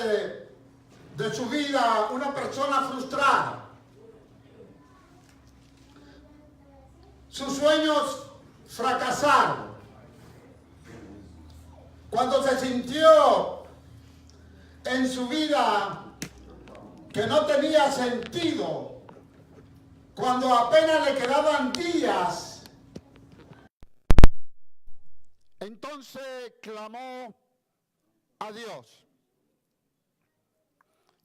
de su vida una persona frustrada. Sus sueños fracasaron. Cuando se sintió en su vida que no tenía sentido, cuando apenas le quedaban días, entonces clamó a Dios.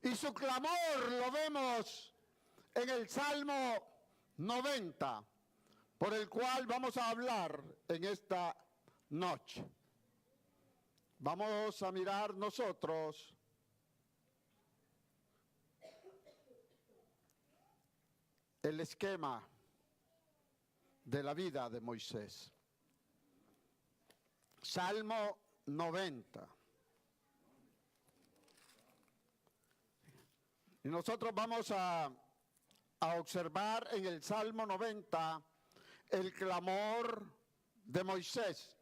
Y su clamor lo vemos en el Salmo 90, por el cual vamos a hablar en esta noche. Vamos a mirar nosotros el esquema de la vida de Moisés. Salmo 90. Y nosotros vamos a observar en el Salmo 90 el clamor de Moisés,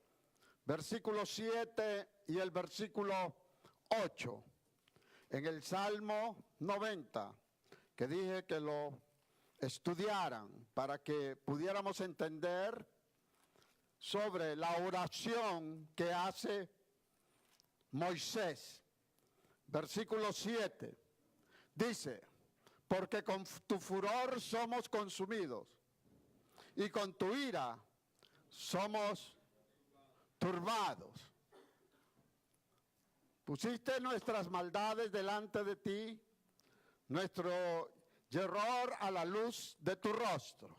versículo 7 y el versículo 8. En el Salmo 90, que dije que lo estudiaran para que pudiéramos entender sobre la oración que hace Moisés. Versículo 7 dice: porque con tu furor somos consumidos y con tu ira somos turbados. Pusiste nuestras maldades delante de ti, nuestro error a la luz de tu rostro.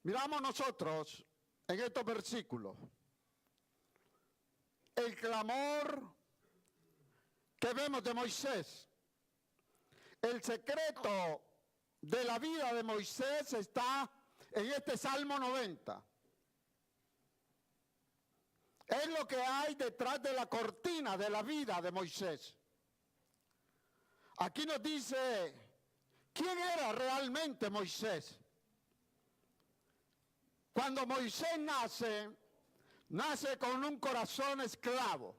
Miramos nosotros en estos versículos el clamor que vemos de Moisés. El secreto de la vida de Moisés está en este Salmo 90. Es lo que hay detrás de la cortina de la vida de Moisés. Aquí nos dice quién era realmente Moisés. Cuando Moisés nace con un corazón esclavo.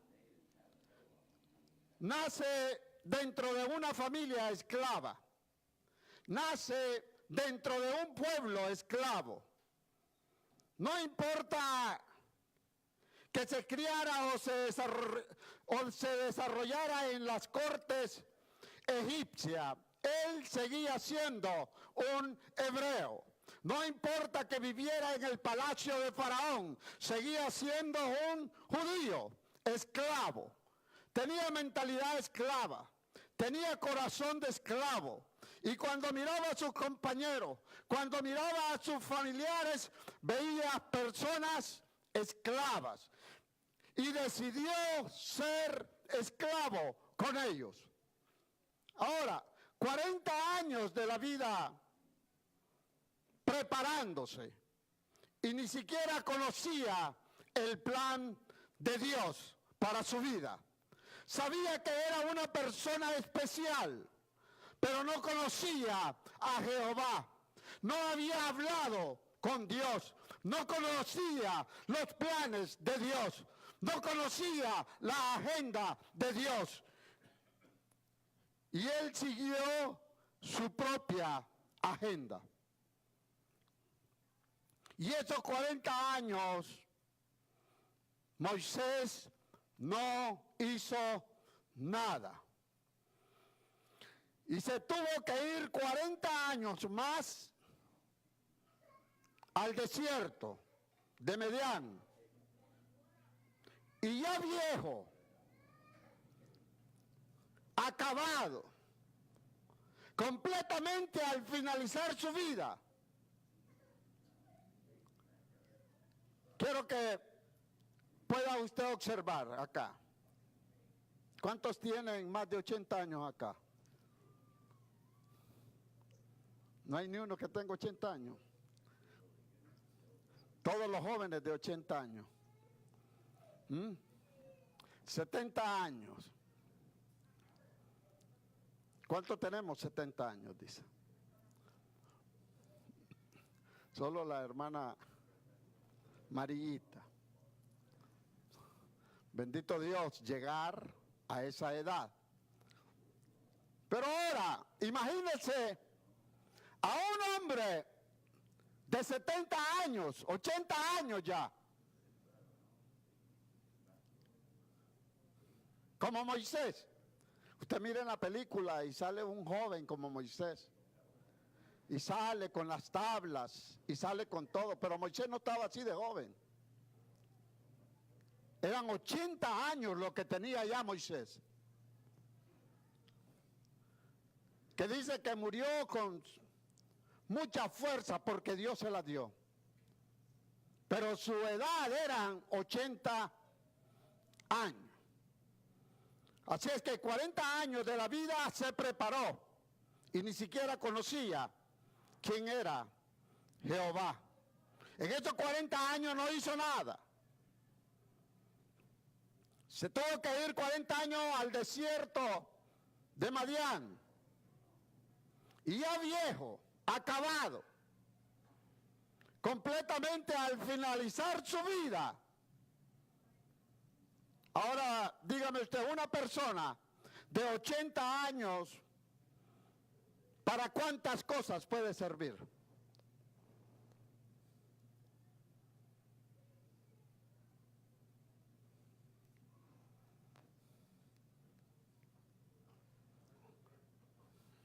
Nace dentro de una familia esclava. Nace dentro de un pueblo esclavo. No importa que se criara o se desarrollara en las cortes egipcias, él seguía siendo un hebreo. No importa que viviera en el palacio de Faraón, seguía siendo un judío esclavo. Tenía mentalidad esclava, tenía corazón de esclavo. Y cuando miraba a sus compañeros, cuando miraba a sus familiares, veía personas esclavas. Y decidió ser esclavo con ellos. Ahora, 40 años de la vida preparándose y ni siquiera conocía el plan de Dios para su vida. Sabía que era una persona especial, pero no conocía a Jehová. No había hablado con Dios, no conocía los planes de Dios, no conocía la agenda de Dios. Y él siguió su propia agenda. Y esos 40 años, Moisés no hizo nada. Y se tuvo que ir 40 años más al desierto de Midian. Y ya viejo, acabado, completamente al finalizar su vida. Quiero que pueda usted observar acá. ¿Cuántos tienen más de 80 años acá? No hay ni uno que tenga 80 años. Todos los jóvenes de 80 años. 70 años. ¿Cuántos tenemos 70 años? Dice. Solo la hermana Marillita. bendito Dios, llegar a esa edad. Pero ahora, imagínense a un hombre de 70 años, 80 años ya, como Moisés. Usted mira en la película y sale un joven como Moisés. Y sale con las tablas, y sale con todo. Pero Moisés no estaba así de joven. Eran 80 años lo que tenía ya Moisés. Que dice que murió con mucha fuerza porque Dios se la dio. Pero su edad eran 80 años. Así es que 40 años de la vida se preparó y ni siquiera conocía quién era Jehová. En estos 40 años no hizo nada. Se tuvo que ir 40 años al desierto de Madián. Y ya viejo, acabado, completamente al finalizar su vida. Ahora, dígame usted, una persona de 80 años, ¿para cuántas cosas puede servir?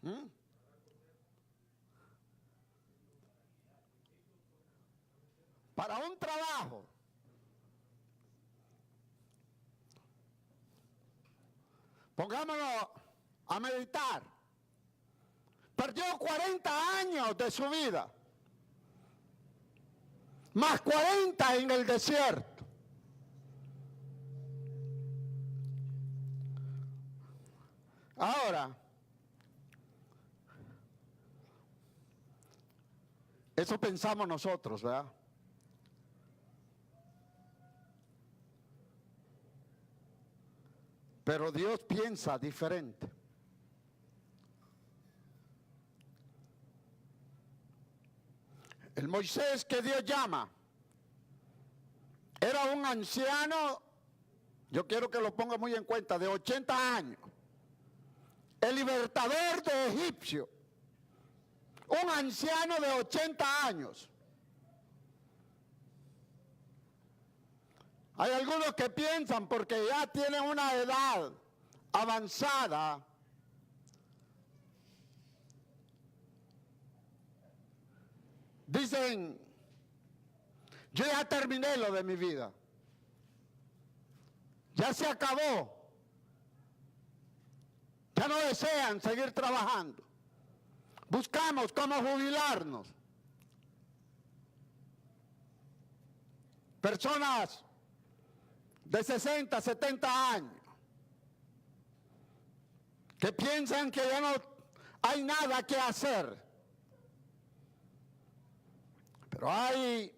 ¿Mm? Para un trabajo. Pongámonos a meditar. Perdió 40 años de su vida. Más 40 en el desierto. Ahora, eso pensamos nosotros, ¿verdad? Pero Dios piensa diferente. El Moisés que Dios llama era un anciano, yo quiero que lo ponga muy en cuenta, de 80 años. El libertador de Egipcio. Un anciano de 80 años. Hay algunos que piensan porque ya tienen una edad avanzada, dicen, yo ya terminé lo de mi vida, ya se acabó, ya no desean seguir trabajando, buscamos cómo jubilarnos. Personas de 60, 70 años, que piensan que ya no hay nada que hacer. Pero hay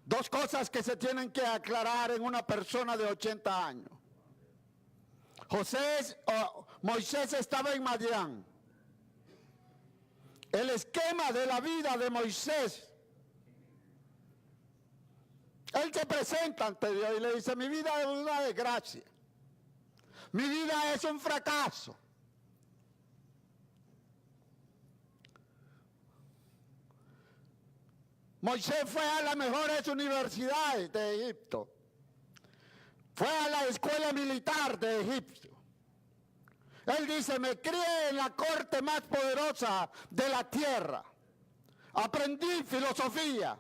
dos cosas que se tienen que aclarar en una persona de 80 años. Moisés estaba en Madián. El esquema de la vida de Moisés, él se presenta ante Dios y le dice, mi vida es una desgracia, mi vida es un fracaso. Moisés fue a las mejores universidades de Egipto, fue a la escuela militar de Egipto. Él dice, me crié en la corte más poderosa de la tierra, aprendí filosofía,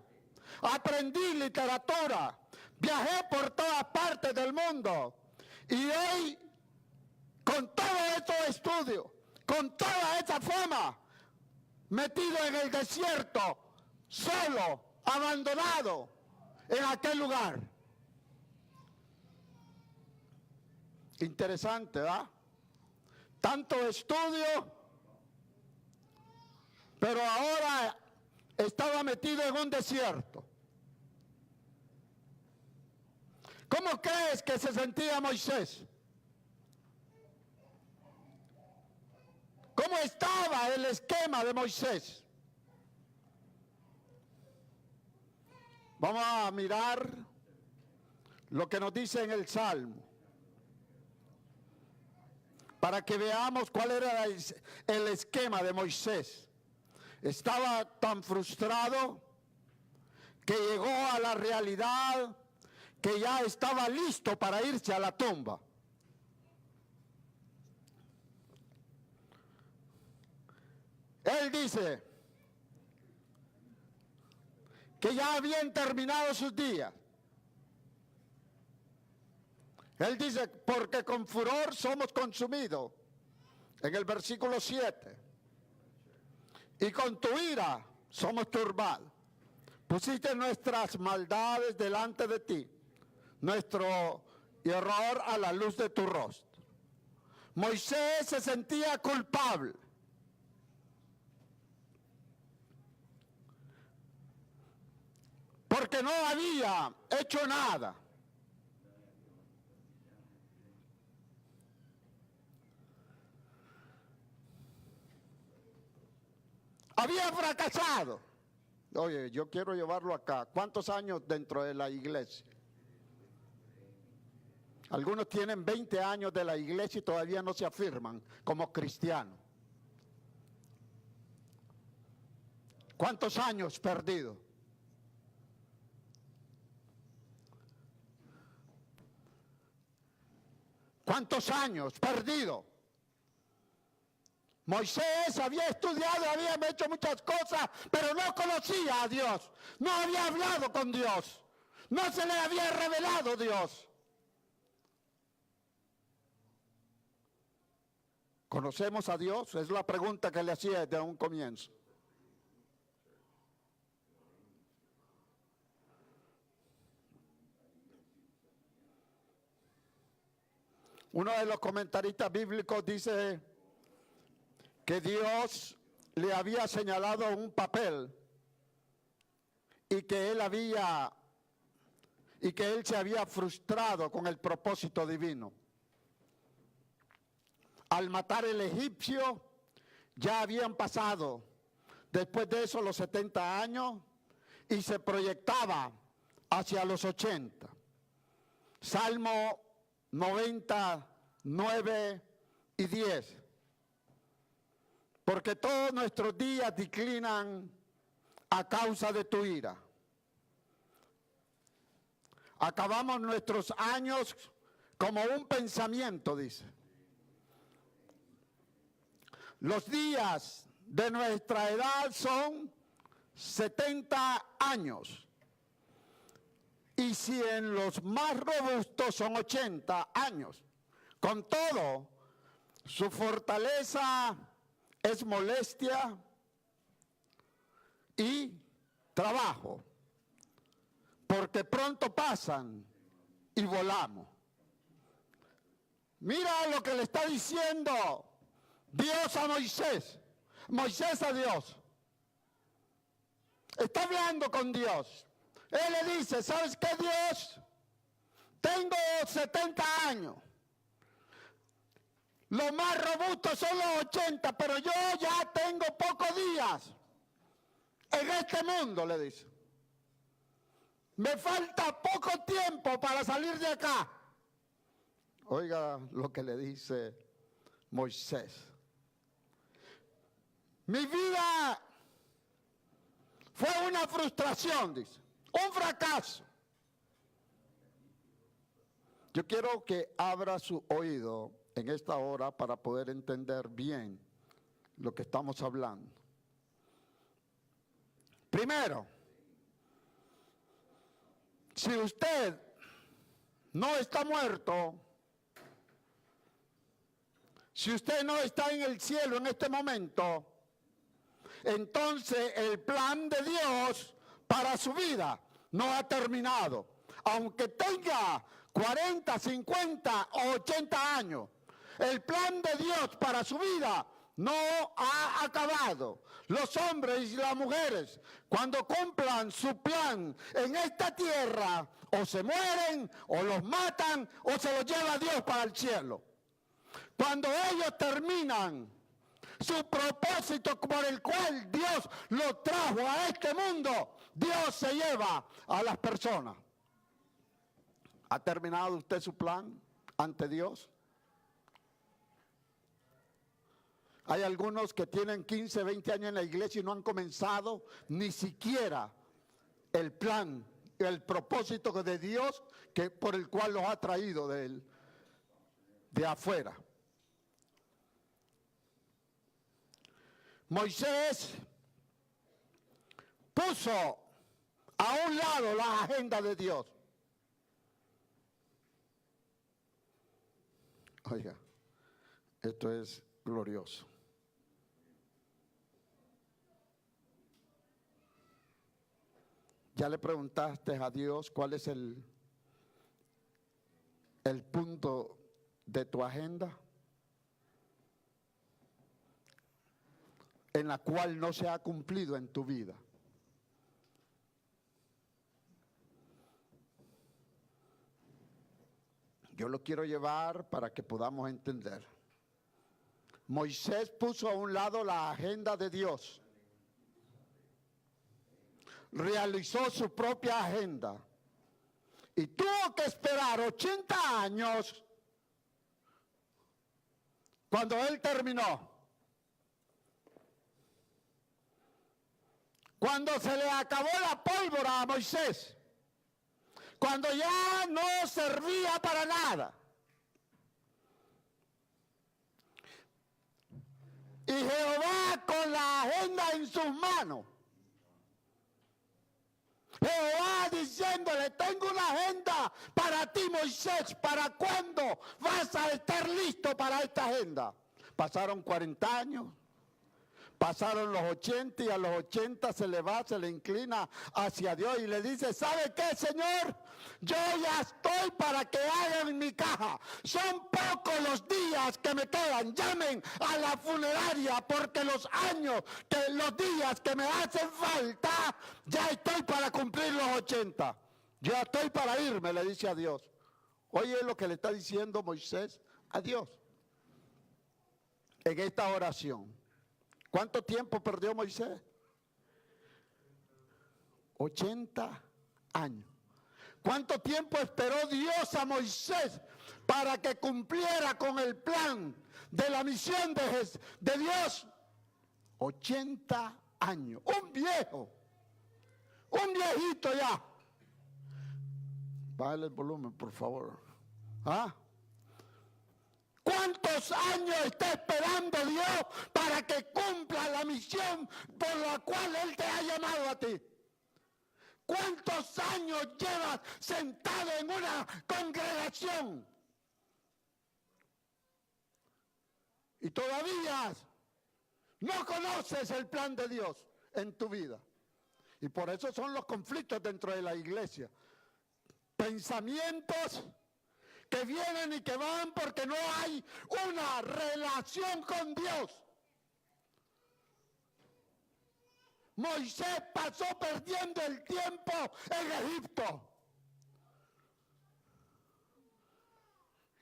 aprendí literatura, viajé por todas partes del mundo y hoy, con todo estos estudios, con toda esa fama, metido en el desierto, solo, abandonado en aquel lugar. Interesante, ¿verdad? Tanto estudio, pero ahora estaba metido en un desierto. ¿Cómo crees que se sentía Moisés? ¿Cómo estaba el esquema de Moisés? Vamos a mirar lo que nos dice en el Salmo, para que veamos cuál era el esquema de Moisés. Estaba tan frustrado que llegó a la realidad que ya estaba listo para irse a la tumba. Él dice que ya habían terminado sus días. Él dice, porque con furor somos consumidos, en el versículo 7. Y con tu ira somos turbados. Pusiste nuestras maldades delante de ti, nuestro error a la luz de tu rostro. Moisés se sentía culpable. Porque no había hecho nada. Había fracasado. Oye, yo quiero llevarlo acá. ¿Cuántos años dentro de la iglesia? Algunos tienen 20 años de la iglesia y todavía no se afirman como cristianos. ¿Cuántos años perdidos? ¿Cuántos años perdidos? Moisés había estudiado, había hecho muchas cosas, pero no conocía a Dios. No había hablado con Dios. No se le había revelado Dios. ¿Conocemos a Dios? Es la pregunta que le hacía desde un comienzo. Uno de los comentaristas bíblicos dice que Dios le había señalado un papel y que él se había frustrado con el propósito divino. Al matar el egipcio, ya habían pasado después de eso los 70 años y se proyectaba hacia los 80. Salmo 99 y 10. Porque todos nuestros días declinan a causa de tu ira. Acabamos nuestros años como un pensamiento, dice. Los días de nuestra edad son 70 años. Y si en los más robustos son 80 años. Con todo, su fortaleza es molestia y trabajo, porque pronto pasan y volamos. Mira lo que le está diciendo Dios a Moisés, Moisés a Dios. Está hablando con Dios. Él le dice, ¿sabes qué, Dios? Tengo 70 años. Los más robustos son los 80, pero yo ya tengo pocos días en este mundo, le dice. Me falta poco tiempo para salir de acá. Oiga lo que le dice Moisés. Mi vida fue una frustración, dice, un fracaso. Yo quiero que abra su oído en esta hora para poder entender bien lo que estamos hablando. Primero, si usted no está muerto, si usted no está en el cielo en este momento, entonces el plan de Dios para su vida no ha terminado. Aunque tenga 40, 50 o 80 años, el plan de Dios para su vida no ha acabado. Los hombres y las mujeres, cuando cumplan su plan en esta tierra, o se mueren, o los matan, o se los lleva Dios para el cielo. Cuando ellos terminan su propósito por el cual Dios los trajo a este mundo, Dios se lleva a las personas. ¿Ha terminado usted su plan ante Dios? Hay algunos que tienen 15, 20 años en la iglesia y no han comenzado ni siquiera el plan, el propósito de Dios por el cual los ha traído de afuera. Moisés puso a un lado la agenda de Dios. Oiga, esto es glorioso. ¿Ya le preguntaste a Dios cuál es el punto de tu agenda en la cual no se ha cumplido en tu vida? Yo lo quiero llevar para que podamos entender. Moisés puso a un lado la agenda de Dios. Realizó su propia agenda. Y tuvo que esperar 80 años cuando él terminó. Cuando se le acabó la pólvora a Moisés. Cuando ya no servía para nada. Y Jehová con la agenda en sus manos. Jehová diciéndole, tengo una agenda para ti, Moisés. ¿Para cuándo vas a estar listo para esta agenda? Pasaron 40 años. Pasaron los 80 y a los 80 se le inclina hacia Dios y le dice, ¿sabe qué, Señor? Yo ya estoy para que hagan mi caja. Son pocos los días que me quedan. Llamen a la funeraria porque los días que me hacen falta, ya estoy para cumplir los 80. Ya estoy para irme, le dice a Dios. Oye lo que le está diciendo Moisés a Dios en esta oración. ¿Cuánto tiempo perdió Moisés? 80 años. ¿Cuánto tiempo esperó Dios a Moisés para que cumpliera con el plan de la misión de Dios? 80 años. Un viejo. Un viejito ya. Bájale el volumen, por favor. ¿Ah? ¿Cuántos años está esperando Dios para que cumpla la misión por la cual Él te ha llamado a ti? ¿Cuántos años llevas sentado en una congregación? Y todavía no conoces el plan de Dios en tu vida. Y por eso son los conflictos dentro de la iglesia. Pensamientos que vienen y que van porque no hay una relación con Dios. Moisés pasó perdiendo el tiempo en Egipto.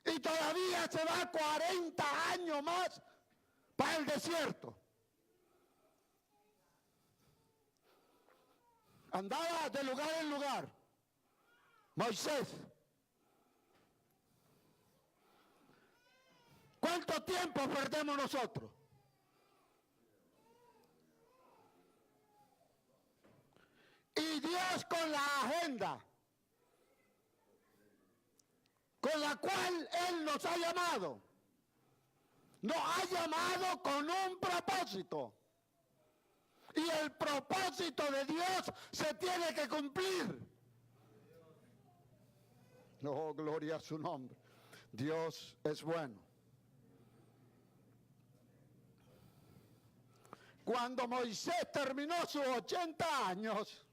Y todavía se va 40 años más para el desierto. Andaba de lugar en lugar. Moisés. ¿Cuánto tiempo perdemos nosotros? Y Dios con la agenda con la cual Él nos ha llamado, nos ha llamado con un propósito. Y el propósito de Dios se tiene que cumplir. Oh, gloria a su nombre. Dios es bueno. Cuando Moisés terminó sus 80 años,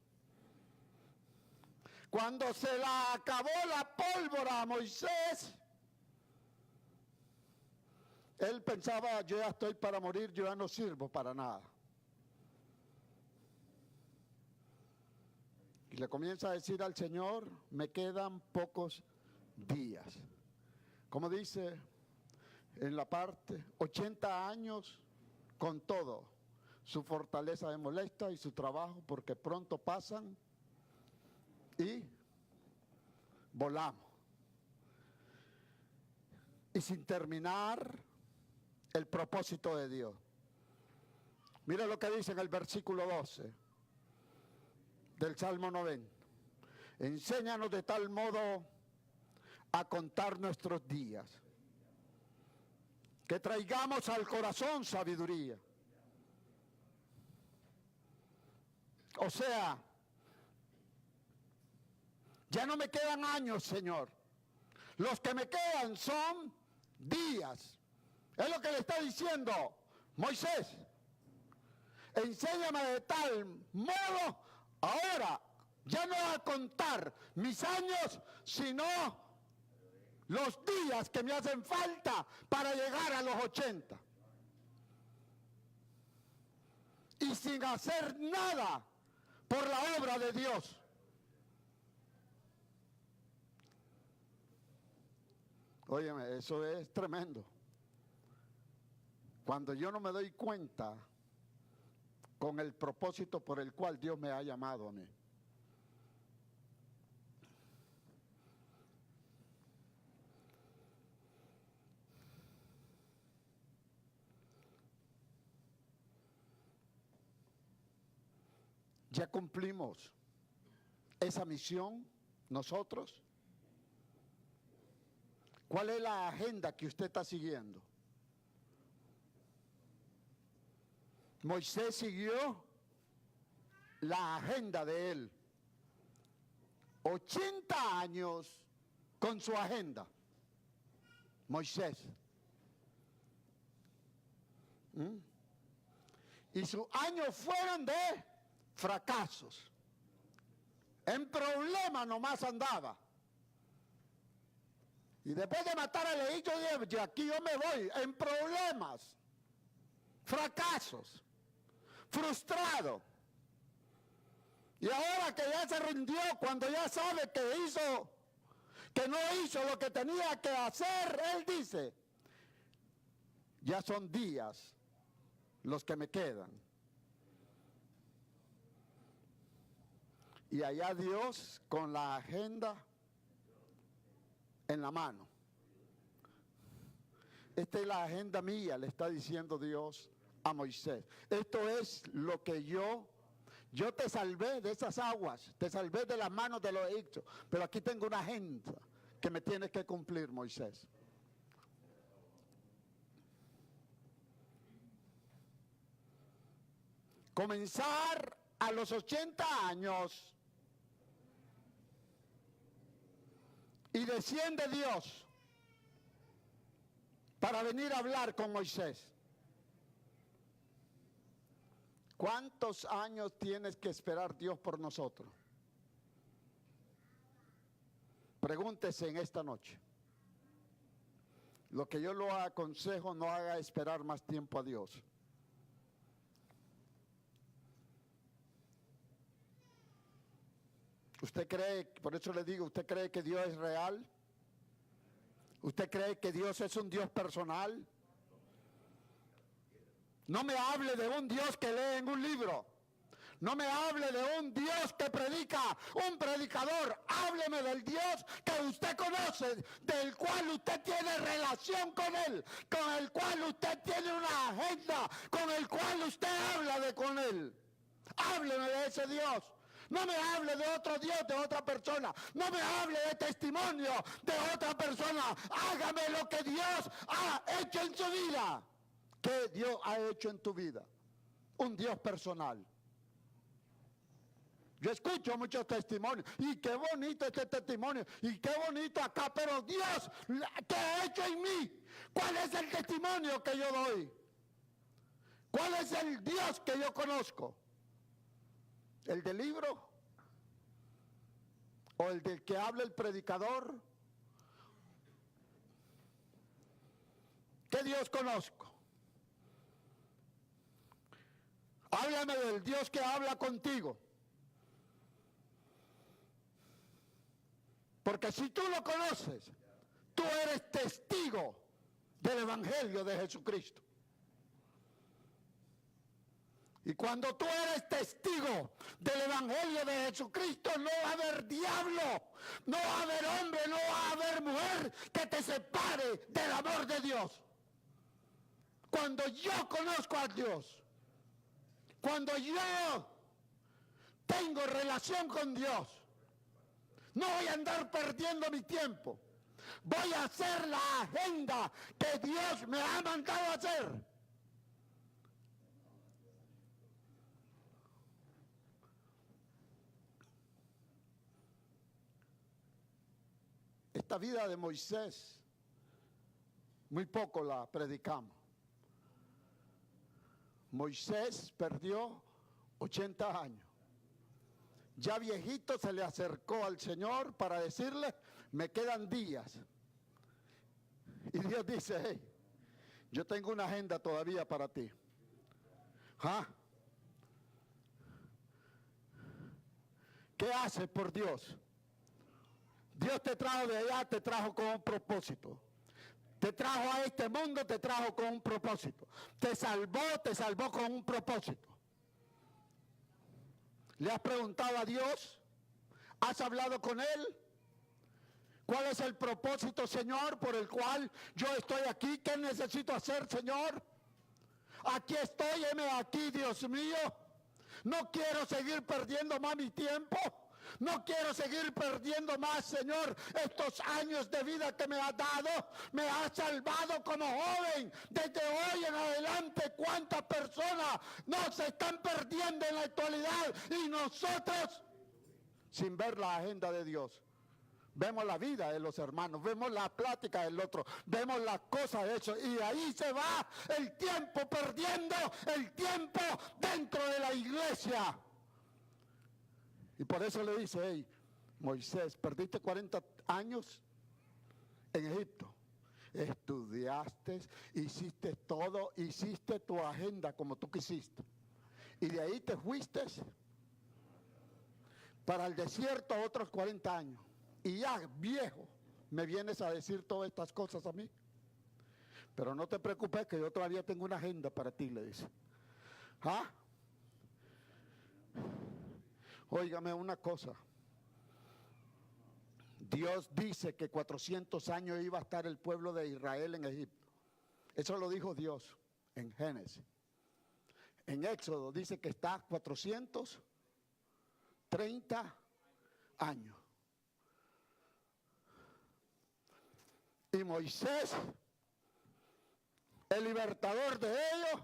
cuando se le acabó la pólvora a Moisés, él pensaba, yo ya estoy para morir, yo ya no sirvo para nada. Y le comienza a decir al Señor, me quedan pocos días. Como dice en la parte, 80 años con todo. Su fortaleza me molesta y su trabajo porque pronto pasan y volamos. Y sin terminar el propósito de Dios. Mira lo que dice en el versículo 12 del Salmo 90. Enséñanos de tal modo a contar nuestros días, que traigamos al corazón sabiduría. O sea, ya no me quedan años, Señor. Los que me quedan son días. Es lo que le está diciendo Moisés. Enséñame de tal modo ahora ya no a contar mis años, sino los días que me hacen falta para llegar a los 80. Y sin hacer nada por la obra de Dios. Óyeme, eso es tremendo. Cuando yo no me doy cuenta con el propósito por el cual Dios me ha llamado a mí. Ya cumplimos esa misión nosotros. ¿Cuál es la agenda que usted está siguiendo? Moisés siguió la agenda de él. 80 años con su agenda. Moisés. Y sus años fueron de fracasos. En problemas nomás andaba. Y después de matar al hijo de aquí yo me voy, en problemas, fracasos, frustrado. Y ahora que ya se rindió, cuando ya sabe que no hizo lo que tenía que hacer, él dice, ya son días los que me quedan. Y allá Dios con la agenda en la mano. Esta es la agenda mía, le está diciendo Dios a Moisés. Esto es lo que yo te salvé de esas aguas, te salvé de las manos de los egipcios, pero aquí tengo una agenda que me tienes que cumplir, Moisés. Comenzar a los 80 años y desciende Dios para venir a hablar con Moisés. ¿Cuántos años tienes que esperar Dios por nosotros? Pregúntese en esta noche. Lo que yo lo aconsejo, no haga esperar más tiempo a Dios. ¿Usted cree, por eso le digo, usted cree que Dios es real? ¿Usted cree que Dios es un Dios personal? No me hable de un Dios que lee en un libro. No me hable de un Dios que predica, un predicador. Hábleme del Dios que usted conoce, del cual usted tiene relación con Él, con el cual usted tiene una agenda, con el cual usted habla con Él. Hábleme de ese Dios. No me hable de otro Dios, de otra persona. No me hable de testimonio de otra persona. Hágame lo que Dios ha hecho en su vida. ¿Qué Dios ha hecho en tu vida? Un Dios personal. Yo escucho muchos testimonios. Y qué bonito este testimonio. Y qué bonito acá. Pero Dios, ¿qué ha hecho en mí? ¿Cuál es el testimonio que yo doy? ¿Cuál es el Dios que yo conozco? ¿El del libro? ¿O el del que habla el predicador? ¿Qué Dios conozco? Háblame del Dios que habla contigo. Porque si tú lo conoces, tú eres testigo del Evangelio de Jesucristo. Y cuando tú eres testigo del Evangelio de Jesucristo, no va a haber diablo, no va a haber hombre, no va a haber mujer que te separe del amor de Dios. Cuando yo conozco a Dios, cuando yo tengo relación con Dios, no voy a andar perdiendo mi tiempo. Voy a hacer la agenda que Dios me ha mandado a hacer. Esta vida de Moisés, muy poco la predicamos. Moisés perdió 80 años. Ya viejito se le acercó al Señor para decirle, me quedan días. Y Dios dice, hey, yo tengo una agenda todavía para ti. ¿Ah? ¿Qué haces por Dios? Dios te trajo de allá, te trajo con un propósito. Te trajo a este mundo, te trajo con un propósito. Te salvó con un propósito. ¿Le has preguntado a Dios? ¿Has hablado con Él? ¿Cuál es el propósito, Señor, por el cual yo estoy aquí? ¿Qué necesito hacer, Señor? Aquí estoy, heme aquí, Dios mío. No quiero seguir perdiendo más mi tiempo. No quiero seguir perdiendo más, Señor, estos años de vida que me has dado. Me has salvado como joven. Desde hoy en adelante, ¿cuántas personas nos están perdiendo en la actualidad? Y nosotros, sin ver la agenda de Dios, vemos la vida de los hermanos, vemos la plática del otro, vemos las cosas de eso, y ahí se va el tiempo, perdiendo el tiempo dentro de la iglesia. Y por eso le dice, hey, Moisés, perdiste 40 años en Egipto. Estudiaste, hiciste todo, hiciste tu agenda como tú quisiste. Y de ahí te fuiste para el desierto otros 40 años. Y ya viejo, me vienes a decir todas estas cosas a mí. Pero no te preocupes que yo todavía tengo una agenda para ti, le dice. ¿Ah? Óigame una cosa. Dios dice que 400 años iba a estar el pueblo de Israel en Egipto. Eso lo dijo Dios en Génesis. En Éxodo dice que está 430 años. Y Moisés, el libertador de ellos,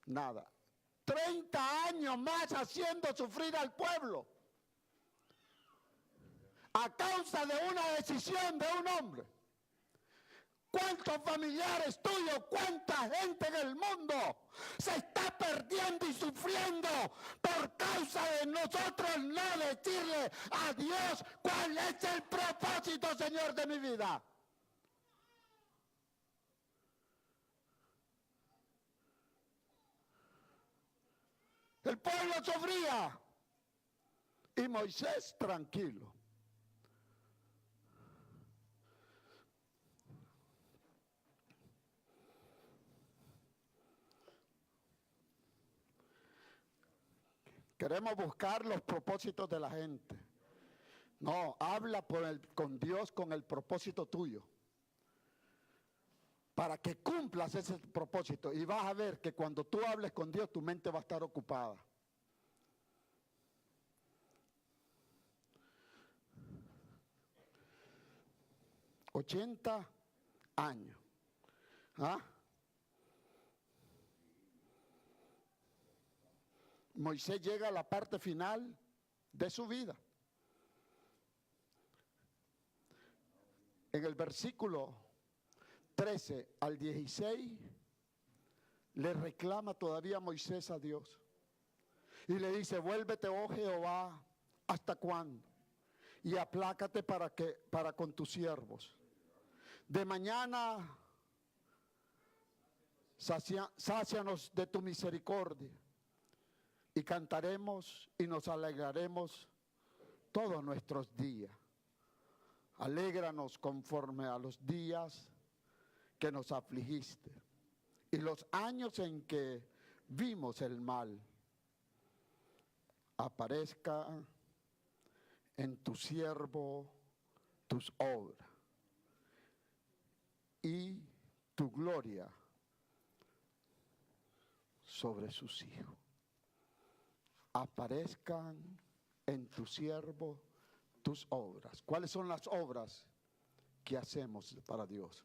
nada. 30 años más haciendo sufrir al pueblo a causa de una decisión de un hombre. ¿Cuántos familiares tuyos, cuánta gente en el mundo se está perdiendo y sufriendo por causa de nosotros no decirle a Dios cuál es el propósito, Señor, de mi vida? El pueblo sufría y Moisés tranquilo. Queremos buscar los propósitos de la gente. No, habla con Dios con el propósito tuyo. Para que cumplas ese propósito. Y vas a ver que cuando tú hables con Dios, tu mente va a estar ocupada. $80 años. ¿Ah? Moisés llega a la parte final de su vida. En el versículo 13 al 16 le reclama todavía Moisés a Dios y le dice: vuélvete, oh Jehová, ¿hasta cuándo? Y aplácate para con tus siervos. De mañana sácianos de tu misericordia y cantaremos y nos alegraremos todos nuestros días. Alégranos conforme a los días que nos afligiste y los años en que vimos el mal. Aparezca en tu siervo tus obras y tu gloria sobre sus hijos. Aparezcan en tu siervo tus obras. ¿Cuáles son las obras que hacemos para Dios?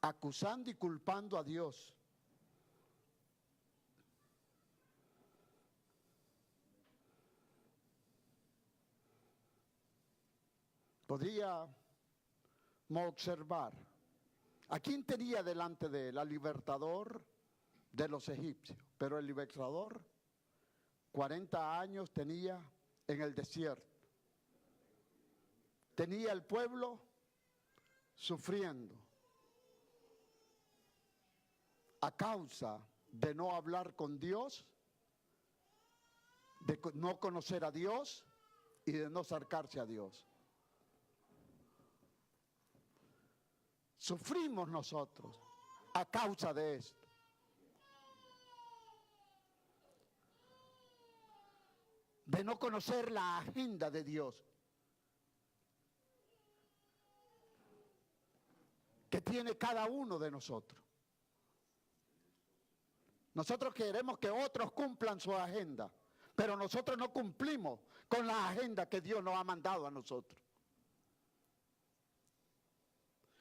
Acusando y culpando a Dios. Podíamos observar a quién tenía delante de él, al libertador de los egipcios, pero el libertador 40 años tenía en el desierto. Tenía el pueblo sufriendo a causa de no hablar con Dios, de no conocer a Dios y de no acercarse a Dios. Sufrimos nosotros a causa de esto. De no conocer la agenda de Dios que tiene cada uno de nosotros. Nosotros queremos que otros cumplan su agenda, pero nosotros no cumplimos con la agenda que Dios nos ha mandado a nosotros.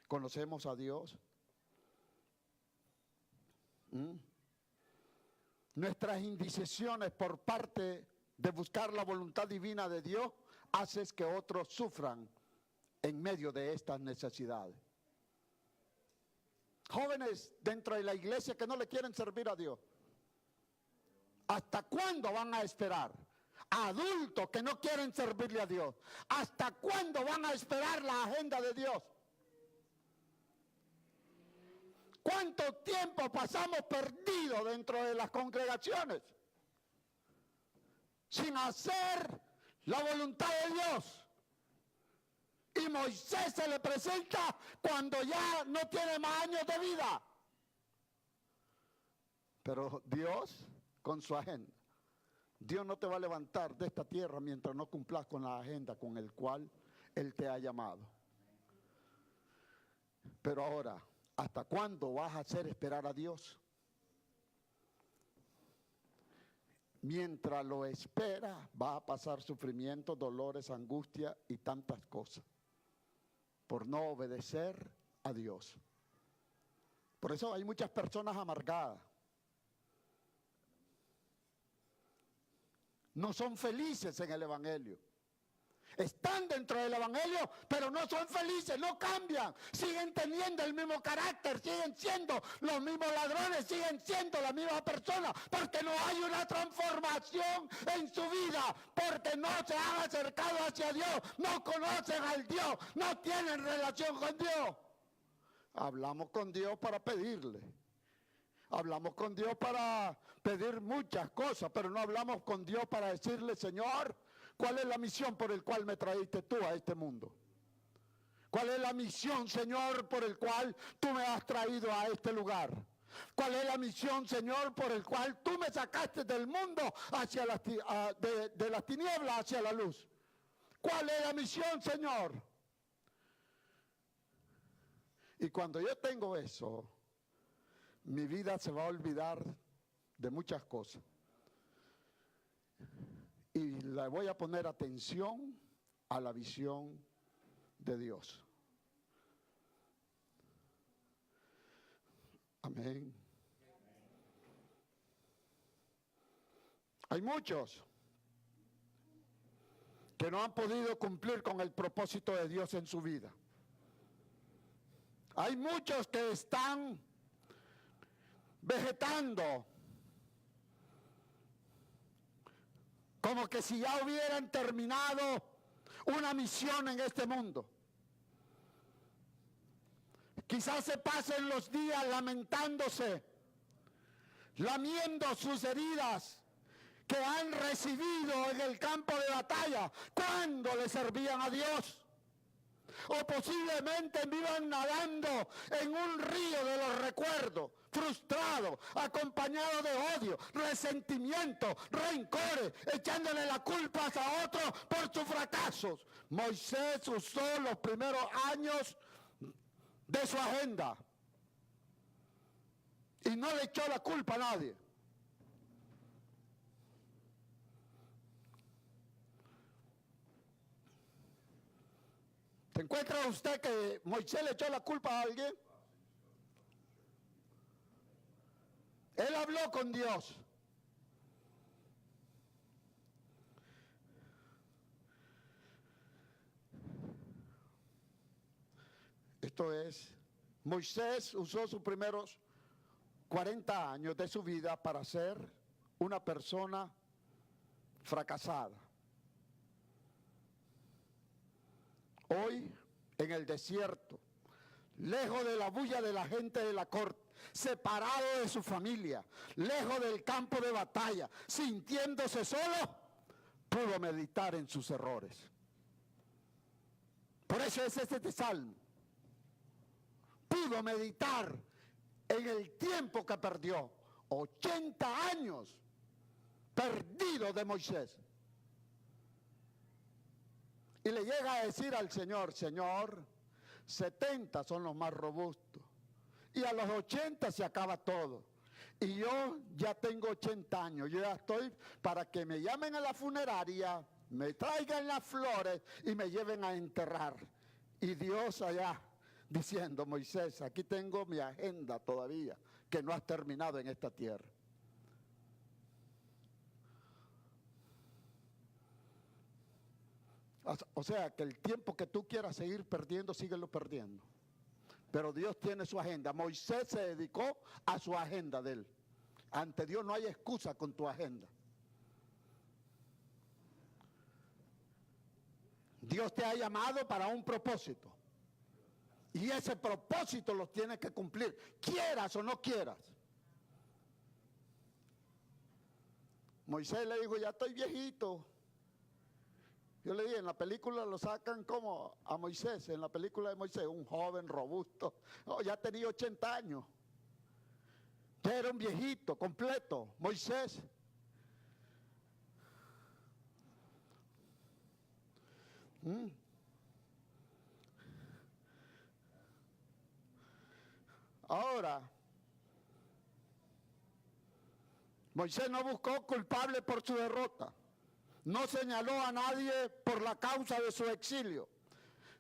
¿Conocemos a Dios? Nuestras indecisiones por parte de buscar la voluntad divina de Dios hacen que otros sufran en medio de estas necesidades. Jóvenes dentro de la iglesia que no le quieren servir a Dios. ¿Hasta cuándo van a esperar? Adultos que no quieren servirle a Dios. ¿Hasta cuándo van a esperar la agenda de Dios? ¿Cuánto tiempo pasamos perdidos dentro de las congregaciones sin hacer la voluntad de Dios? Y Moisés se le presenta cuando ya no tiene más años de vida. Pero Dios, con su agenda, Dios no te va a levantar de esta tierra mientras no cumplas con la agenda con el cual Él te ha llamado. Pero ahora, ¿hasta cuándo vas a hacer esperar a Dios? Mientras lo espera, va a pasar sufrimiento, dolores, angustia y tantas cosas por no obedecer a Dios. Por eso hay muchas personas amargadas. No son felices en el Evangelio. Están dentro del Evangelio, pero no son felices, no cambian. Siguen teniendo el mismo carácter, siguen siendo los mismos ladrones, siguen siendo la misma persona, porque no hay una transformación en su vida, porque no se han acercado hacia Dios, no conocen al Dios, no tienen relación con Dios. Hablamos con Dios para pedirle. Hablamos con Dios para pedir muchas cosas, pero no hablamos con Dios para decirle, Señor, ¿cuál es la misión por la cual me traíste tú a este mundo? ¿Cuál es la misión, Señor, por el cual tú me has traído a este lugar? ¿Cuál es la misión, Señor, por el cual tú me sacaste del mundo hacia de las tinieblas hacia la luz? ¿Cuál es la misión, Señor? Y cuando yo tengo eso, mi vida se va a olvidar de muchas cosas. Y le voy a poner atención a la visión de Dios. Amén. Hay muchos que no han podido cumplir con el propósito de Dios en su vida. Hay muchos que están vegetando como que si ya hubieran terminado una misión en este mundo. Quizás se pasen los días lamentándose, lamiendo sus heridas que han recibido en el campo de batalla cuando le servían a Dios. o posiblemente vivan nadando en un río de los recuerdos, frustrados, acompañados de odio, resentimiento, rencores, echándole la culpa a otros por sus fracasos. Moisés usó los primeros años de su agenda y no le echó la culpa a nadie. ¿Se encuentra usted que Moisés le echó la culpa a alguien? Él habló con Dios. Esto es, Moisés usó sus primeros 40 años de su vida para ser una persona fracasada. Hoy, en el desierto, lejos de la bulla de la gente de la corte, separado de su familia, lejos del campo de batalla, sintiéndose solo, pudo meditar en sus errores. Por eso es este salmo. Pudo meditar en el tiempo que perdió, 80 años perdido de Moisés. Y le llega a decir al Señor, Señor, 70 son los más robustos. Y a los 80 se acaba todo. Y yo ya tengo 80 años. Yo ya estoy para que me llamen a la funeraria, me traigan las flores y me lleven a enterrar. Y Dios allá diciendo, Moisés, aquí tengo mi agenda todavía, que no has terminado en esta tierra. O sea, que el tiempo que tú quieras seguir perdiendo, síguelo perdiendo. Pero Dios tiene su agenda. Moisés se dedicó a su agenda de él. Ante Dios no hay excusa con tu agenda. Dios te ha llamado para un propósito. Y ese propósito lo tienes que cumplir, quieras o no quieras. Moisés le dijo, ya estoy viejito. Yo le dije, en la película lo sacan como a Moisés, en la película de Moisés, un joven robusto. Oh, ya tenía 80 años. Ya era un viejito completo, Moisés. Ahora, Moisés no buscó culpable por su derrota. No señaló a nadie por la causa de su exilio.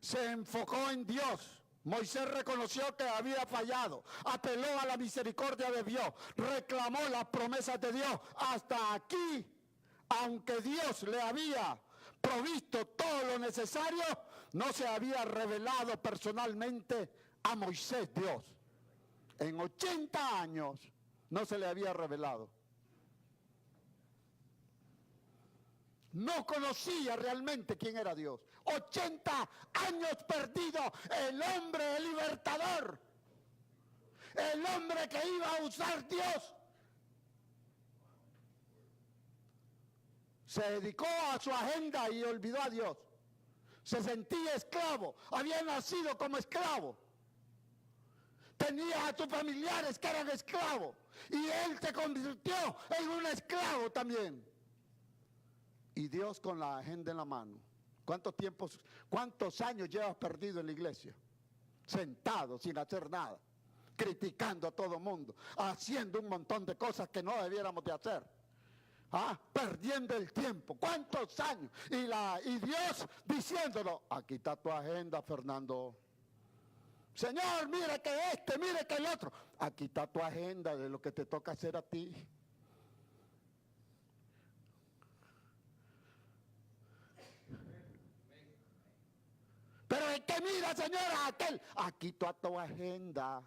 Se enfocó en Dios. Moisés reconoció que había fallado, apeló a la misericordia de Dios, reclamó las promesas de Dios. Hasta aquí, aunque Dios le había provisto todo lo necesario, no se había revelado personalmente a Moisés Dios. En 80 años no se le había revelado. No conocía realmente quién era Dios. 80 años perdido, el hombre libertador, el hombre que iba a usar Dios, se dedicó a su agenda y olvidó a Dios. Se sentía esclavo, había nacido como esclavo. Tenía a sus familiares que eran esclavos y él se convirtió en un esclavo también. Y Dios con la agenda en la mano. ¿Cuántos años llevas perdido en la iglesia? Sentado sin hacer nada, criticando a todo el mundo, haciendo un montón de cosas que no debiéramos de hacer. Perdiendo el tiempo. ¿Cuántos años? Y Dios diciéndolo, aquí está tu agenda, Fernando. Señor, mire que mire que el otro. Aquí está tu agenda de lo que te toca hacer a ti. Pero el que mira, señora, aquel, aquí está tu agenda.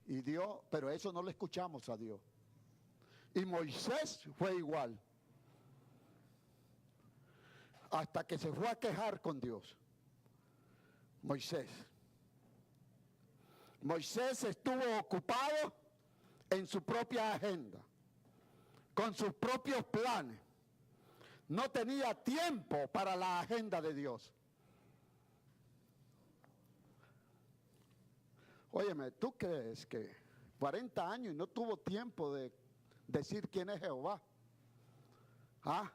Y Dios, pero eso no lo escuchamos a Dios. Y Moisés fue igual. Hasta que se fue a quejar con Dios. Moisés estuvo ocupado en su propia agenda, con sus propios planes. No tenía tiempo para la agenda de Dios. Óyeme, ¿tú crees que 40 años y no tuvo tiempo de decir quién es Jehová? ¿Ah?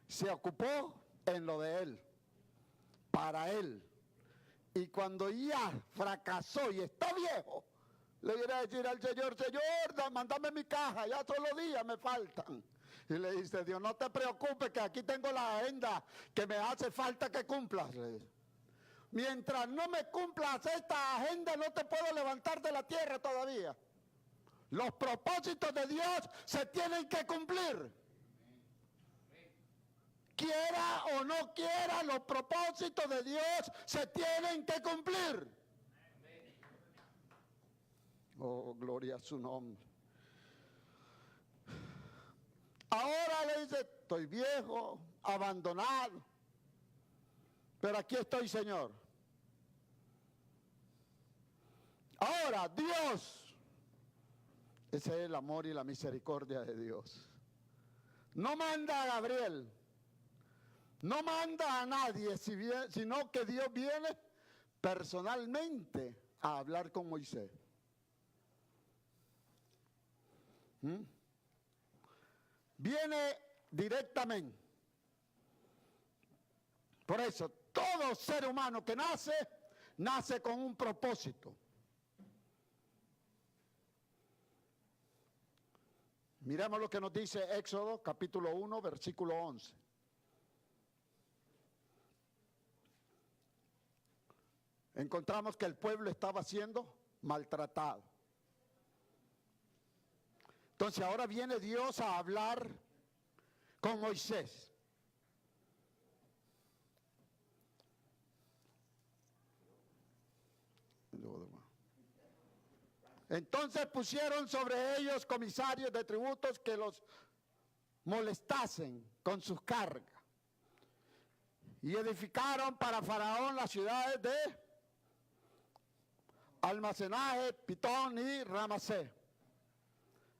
Se ocupó en lo de él, para él. Y cuando ya fracasó y está viejo, le viene a decir al Señor, Señor, mándame mi caja, ya solo días me faltan. Y le dice Dios, no te preocupes que aquí tengo la agenda que me hace falta que cumplas. Mientras no me cumplas esta agenda, no te puedo levantar de la tierra todavía. Los propósitos de Dios se tienen que cumplir. Quiera o no quiera, los propósitos de Dios se tienen que cumplir. Oh, gloria a su nombre. Ahora le dice, estoy viejo, abandonado, pero aquí estoy, Señor. Ahora, Dios, ese es el amor y la misericordia de Dios. No manda a Gabriel, no manda a nadie, sino que Dios viene personalmente a hablar con Moisés. Viene directamente. Por eso, todo ser humano que nace, nace con un propósito. Miremos lo que nos dice Éxodo, capítulo 1, versículo 11. Encontramos que el pueblo estaba siendo maltratado. Entonces ahora viene Dios a hablar con Moisés. Entonces pusieron sobre ellos comisarios de tributos que los molestasen con sus cargas. Y edificaron para Faraón las ciudades de almacenaje, Pitón y Ramasé.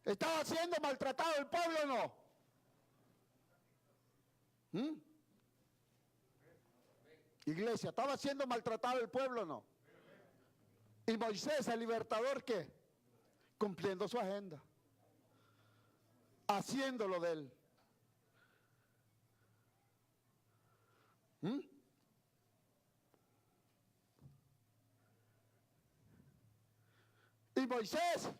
¿Estaba siendo maltratado el pueblo o no? Iglesia, ¿estaba siendo maltratado el pueblo o no? ¿Y Moisés, el libertador, qué? Cumpliendo su agenda, haciéndolo de él. Y Moisés,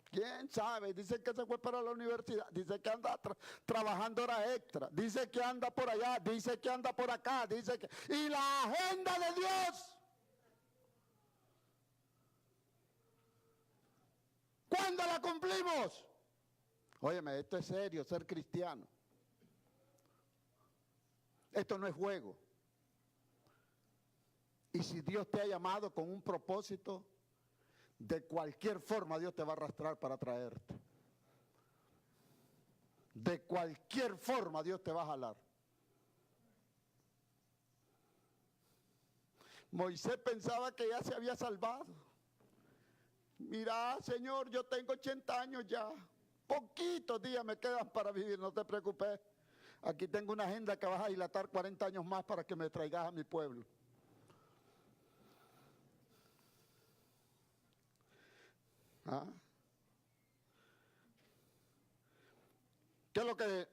quién sabe, dice que se fue para la universidad, dice que anda trabajando horas extra, dice que anda por allá, dice que anda por acá, dice que... Y la agenda de Dios, ¿cuándo la cumplimos? Óyeme, esto es serio, ser cristiano. Esto no es juego. Y si Dios te ha llamado con un propósito, de cualquier forma Dios te va a arrastrar para traerte. De cualquier forma Dios te va a jalar. Moisés pensaba que ya se había salvado. Mira, Señor, yo tengo 80 años ya. Poquitos días me quedan para vivir, no te preocupes. Aquí tengo una agenda que vas a dilatar 40 años más para que me traigas a mi pueblo. ¿Ah? ¿Qué es lo que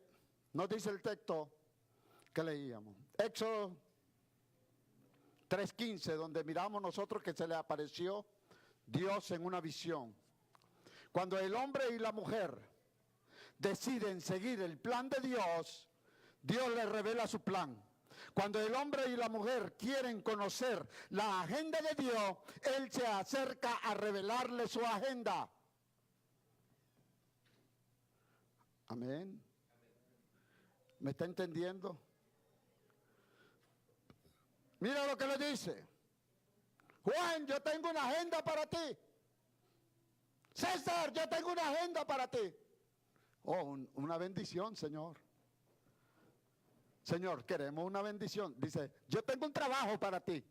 nos dice el texto que leíamos? Éxodo 3:15, donde miramos nosotros que se le apareció Dios en una visión. Cuando el hombre y la mujer deciden seguir el plan de Dios, Dios les revela su plan. Cuando el hombre y la mujer quieren conocer la agenda de Dios, Él se acerca a revelarle su agenda. Amén. ¿Me está entendiendo? Mira lo que le dice. Juan, yo tengo una agenda para ti. César, yo tengo una agenda para ti. Oh, una bendición, Señor. Señor, queremos una bendición. Dice, yo tengo un trabajo para ti.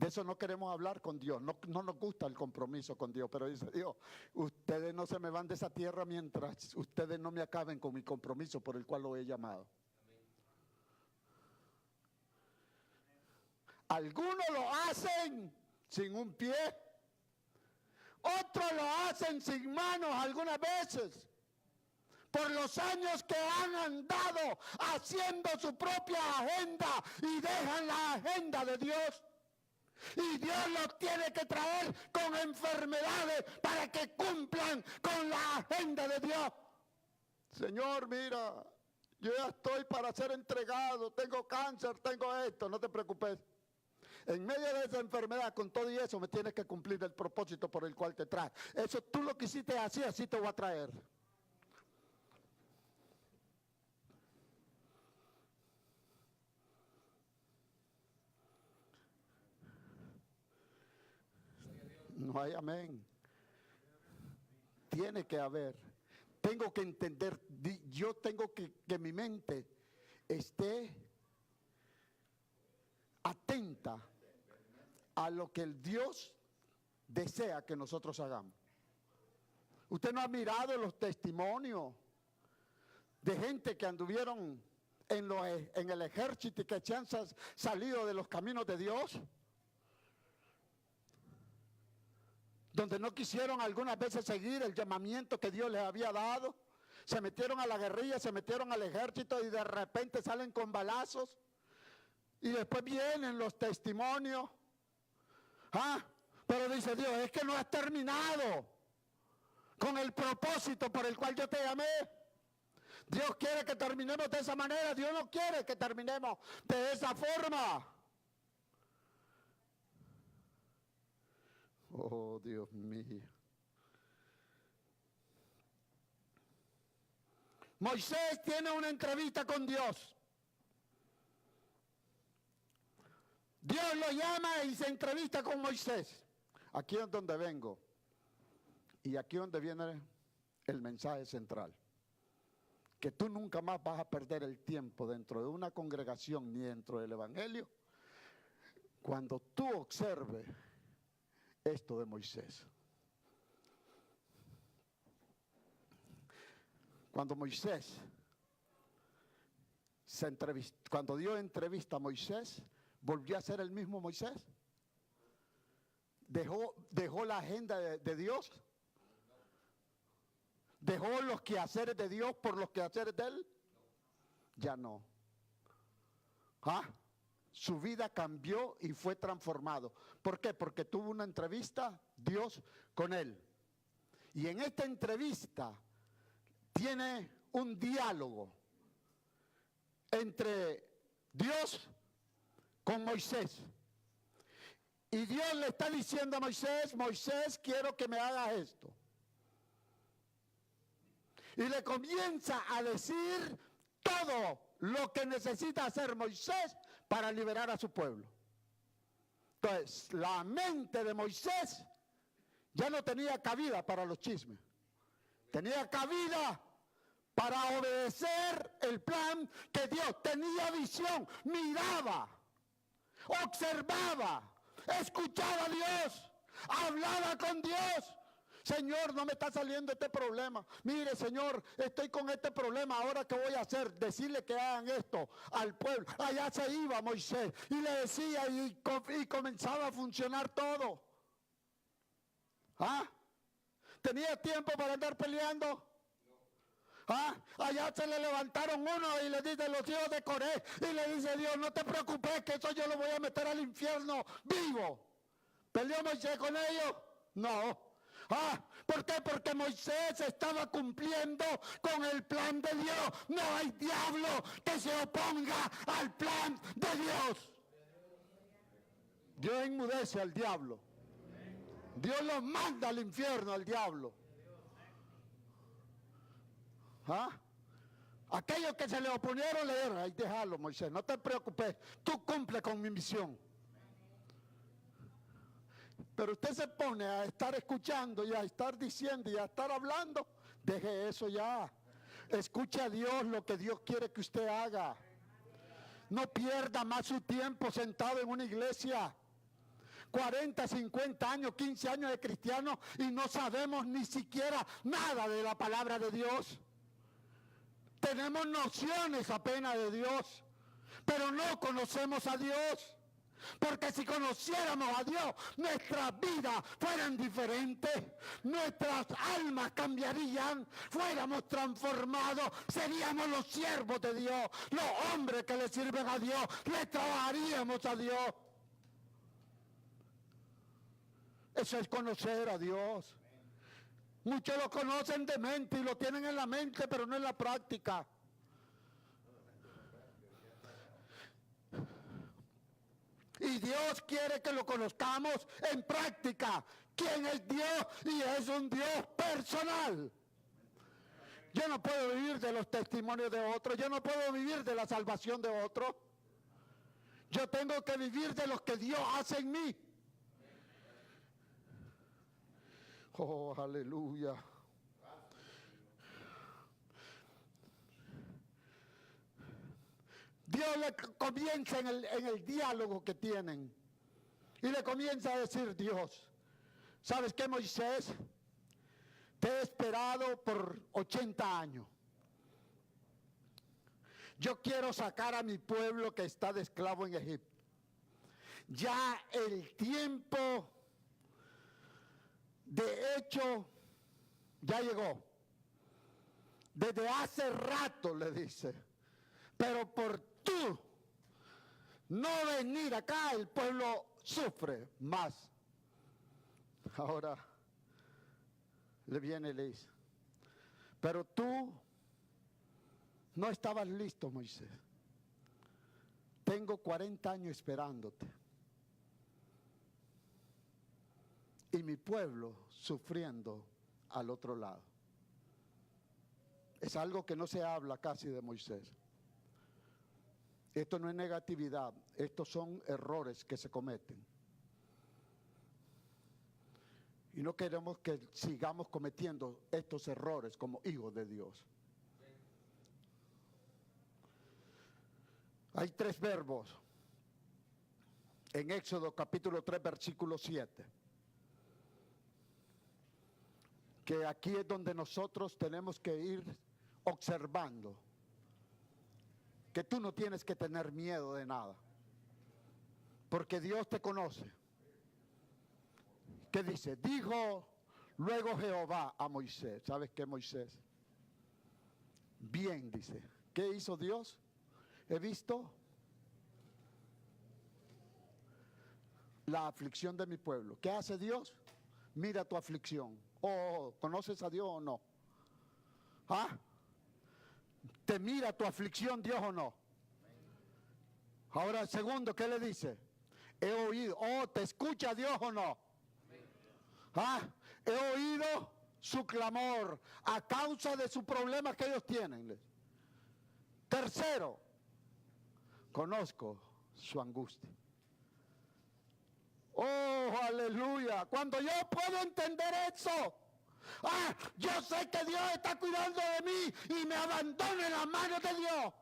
De eso no queremos hablar con Dios, no nos gusta el compromiso con Dios, pero dice Dios, ustedes no se me van de esa tierra mientras ustedes no me acaben con mi compromiso por el cual lo he llamado. Algunos lo hacen sin un pie, otros lo hacen sin manos algunas veces, por los años que han andado haciendo su propia agenda y dejan la agenda de Dios. Y Dios los tiene que traer con enfermedades para que cumplan con la agenda de Dios. Señor, mira, yo ya estoy para ser entregado, tengo cáncer, tengo esto, no te preocupes. En medio de esa enfermedad, con todo y eso, me tienes que cumplir el propósito por el cual te traes. Eso tú lo quisiste así, así te voy a traer. No hay amén. Tiene que haber. Tengo que entender, yo tengo que mi mente esté atenta a lo que el Dios desea que nosotros hagamos. Usted no ha mirado los testimonios de gente que anduvieron en el ejército y que se han salido de los caminos de Dios, donde no quisieron algunas veces seguir el llamamiento que Dios les había dado, se metieron a la guerrilla, se metieron al ejército y de repente salen con balazos y después vienen los testimonios. Pero dice Dios, es que no has terminado con el propósito por el cual yo te llamé. Dios quiere que terminemos de esa manera, Dios no quiere que terminemos de esa forma. Oh, Dios mío. Moisés tiene una entrevista con Dios. Dios lo llama y se entrevista con Moisés. Aquí es donde vengo. Y aquí es donde viene el mensaje central. Que tú nunca más vas a perder el tiempo dentro de una congregación ni dentro del evangelio cuando tú observes esto de Moisés. Cuando Moisés cuando Dios entrevista a Moisés, ¿volvió a ser el mismo Moisés? ¿Dejó la agenda de Dios? ¿Dejó los quehaceres de Dios por los quehaceres de él? Ya no. Su vida cambió y fue transformado. ¿Por qué? Porque tuvo una entrevista Dios con él. Y en esta entrevista tiene un diálogo entre Dios con Moisés. Y Dios le está diciendo a Moisés, Moisés, quiero que me hagas esto. Y le comienza a decir todo lo que necesita hacer Moisés para liberar a su pueblo. Entonces, la mente de Moisés ya no tenía cabida para los chismes. Tenía cabida para obedecer el plan que Dios tenía visión, miraba, observaba, escuchaba a Dios, hablaba con Dios. Señor, no me está saliendo este problema. Mire, Señor, estoy con este problema. Ahora, ¿qué voy a hacer? Decirle que hagan esto al pueblo. Allá se iba Moisés y le decía y comenzaba a funcionar todo. ¿Tenía tiempo para andar peleando? Allá se le levantaron uno y le dice los hijos de Coré y le dice Dios, no te preocupes que eso yo lo voy a meter al infierno vivo. ¿Peleó Moisés con ellos? No. ¿Por qué? Porque Moisés estaba cumpliendo con el plan de Dios. No hay diablo que se oponga al plan de Dios. Dios enmudece al diablo. Dios los manda al infierno al diablo. Aquellos que se le oponieron le dijeron, ay, déjalo, Moisés, no te preocupes, tú cumple con mi misión. Pero usted se pone a estar escuchando y a estar diciendo y a estar hablando, deje eso ya. Escuche a Dios lo que Dios quiere que usted haga. No pierda más su tiempo sentado en una iglesia. 40, 50 años, 15 años de cristianos y no sabemos ni siquiera nada de la palabra de Dios. Tenemos nociones apenas de Dios, pero no conocemos a Dios. Porque si conociéramos a Dios, nuestras vidas fueran diferentes, nuestras almas cambiarían, fuéramos transformados, seríamos los siervos de Dios, los hombres que le sirven a Dios, le trabajaríamos a Dios. Eso es conocer a Dios. Muchos lo conocen de mente y lo tienen en la mente, pero no en la práctica. Y Dios quiere que lo conozcamos en práctica. ¿Quién es Dios? Y es un Dios personal. Yo no puedo vivir de los testimonios de otros. Yo no puedo vivir de la salvación de otros. Yo tengo que vivir de lo que Dios hace en mí. Oh, aleluya. Dios le comienza en el diálogo que tienen. Y le comienza a decir Dios, ¿sabes qué, Moisés? Te he esperado por 80 años. Yo quiero sacar a mi pueblo que está de esclavo en Egipto. Ya el tiempo de hecho ya llegó. Desde hace rato le dice, pero por tú no venir acá, el pueblo sufre más. Ahora le viene y le dice, pero tú no estabas listo, Moisés. Tengo 40 años esperándote. Y mi pueblo sufriendo al otro lado. Es algo que no se habla casi de Moisés. Esto no es negatividad, estos son errores que se cometen. Y no queremos que sigamos cometiendo estos errores como hijos de Dios. Hay 3 verbos en Éxodo capítulo 3 versículo 7. Que aquí es donde nosotros tenemos que ir observando. Que tú no tienes que tener miedo de nada. Porque Dios te conoce. ¿Qué dice? Dijo luego Jehová a Moisés. ¿Sabes qué, Moisés? Bien, dice. ¿Qué hizo Dios? He visto la aflicción de mi pueblo. ¿Qué hace Dios? Mira tu aflicción. Oh, ¿conoces a Dios o no? ¿Ah? ¿Te mira tu aflicción Dios o no? Ahora, segundo, ¿qué le dice? He oído. Oh, ¿te escucha Dios o no? ¿Ah? He oído su clamor a causa de sus problemas que ellos tienen. Tercero, conozco su angustia. Oh, aleluya. Cuando yo puedo entender eso, yo sé que Dios está cuidando de mí y me abandono en las manos de Dios.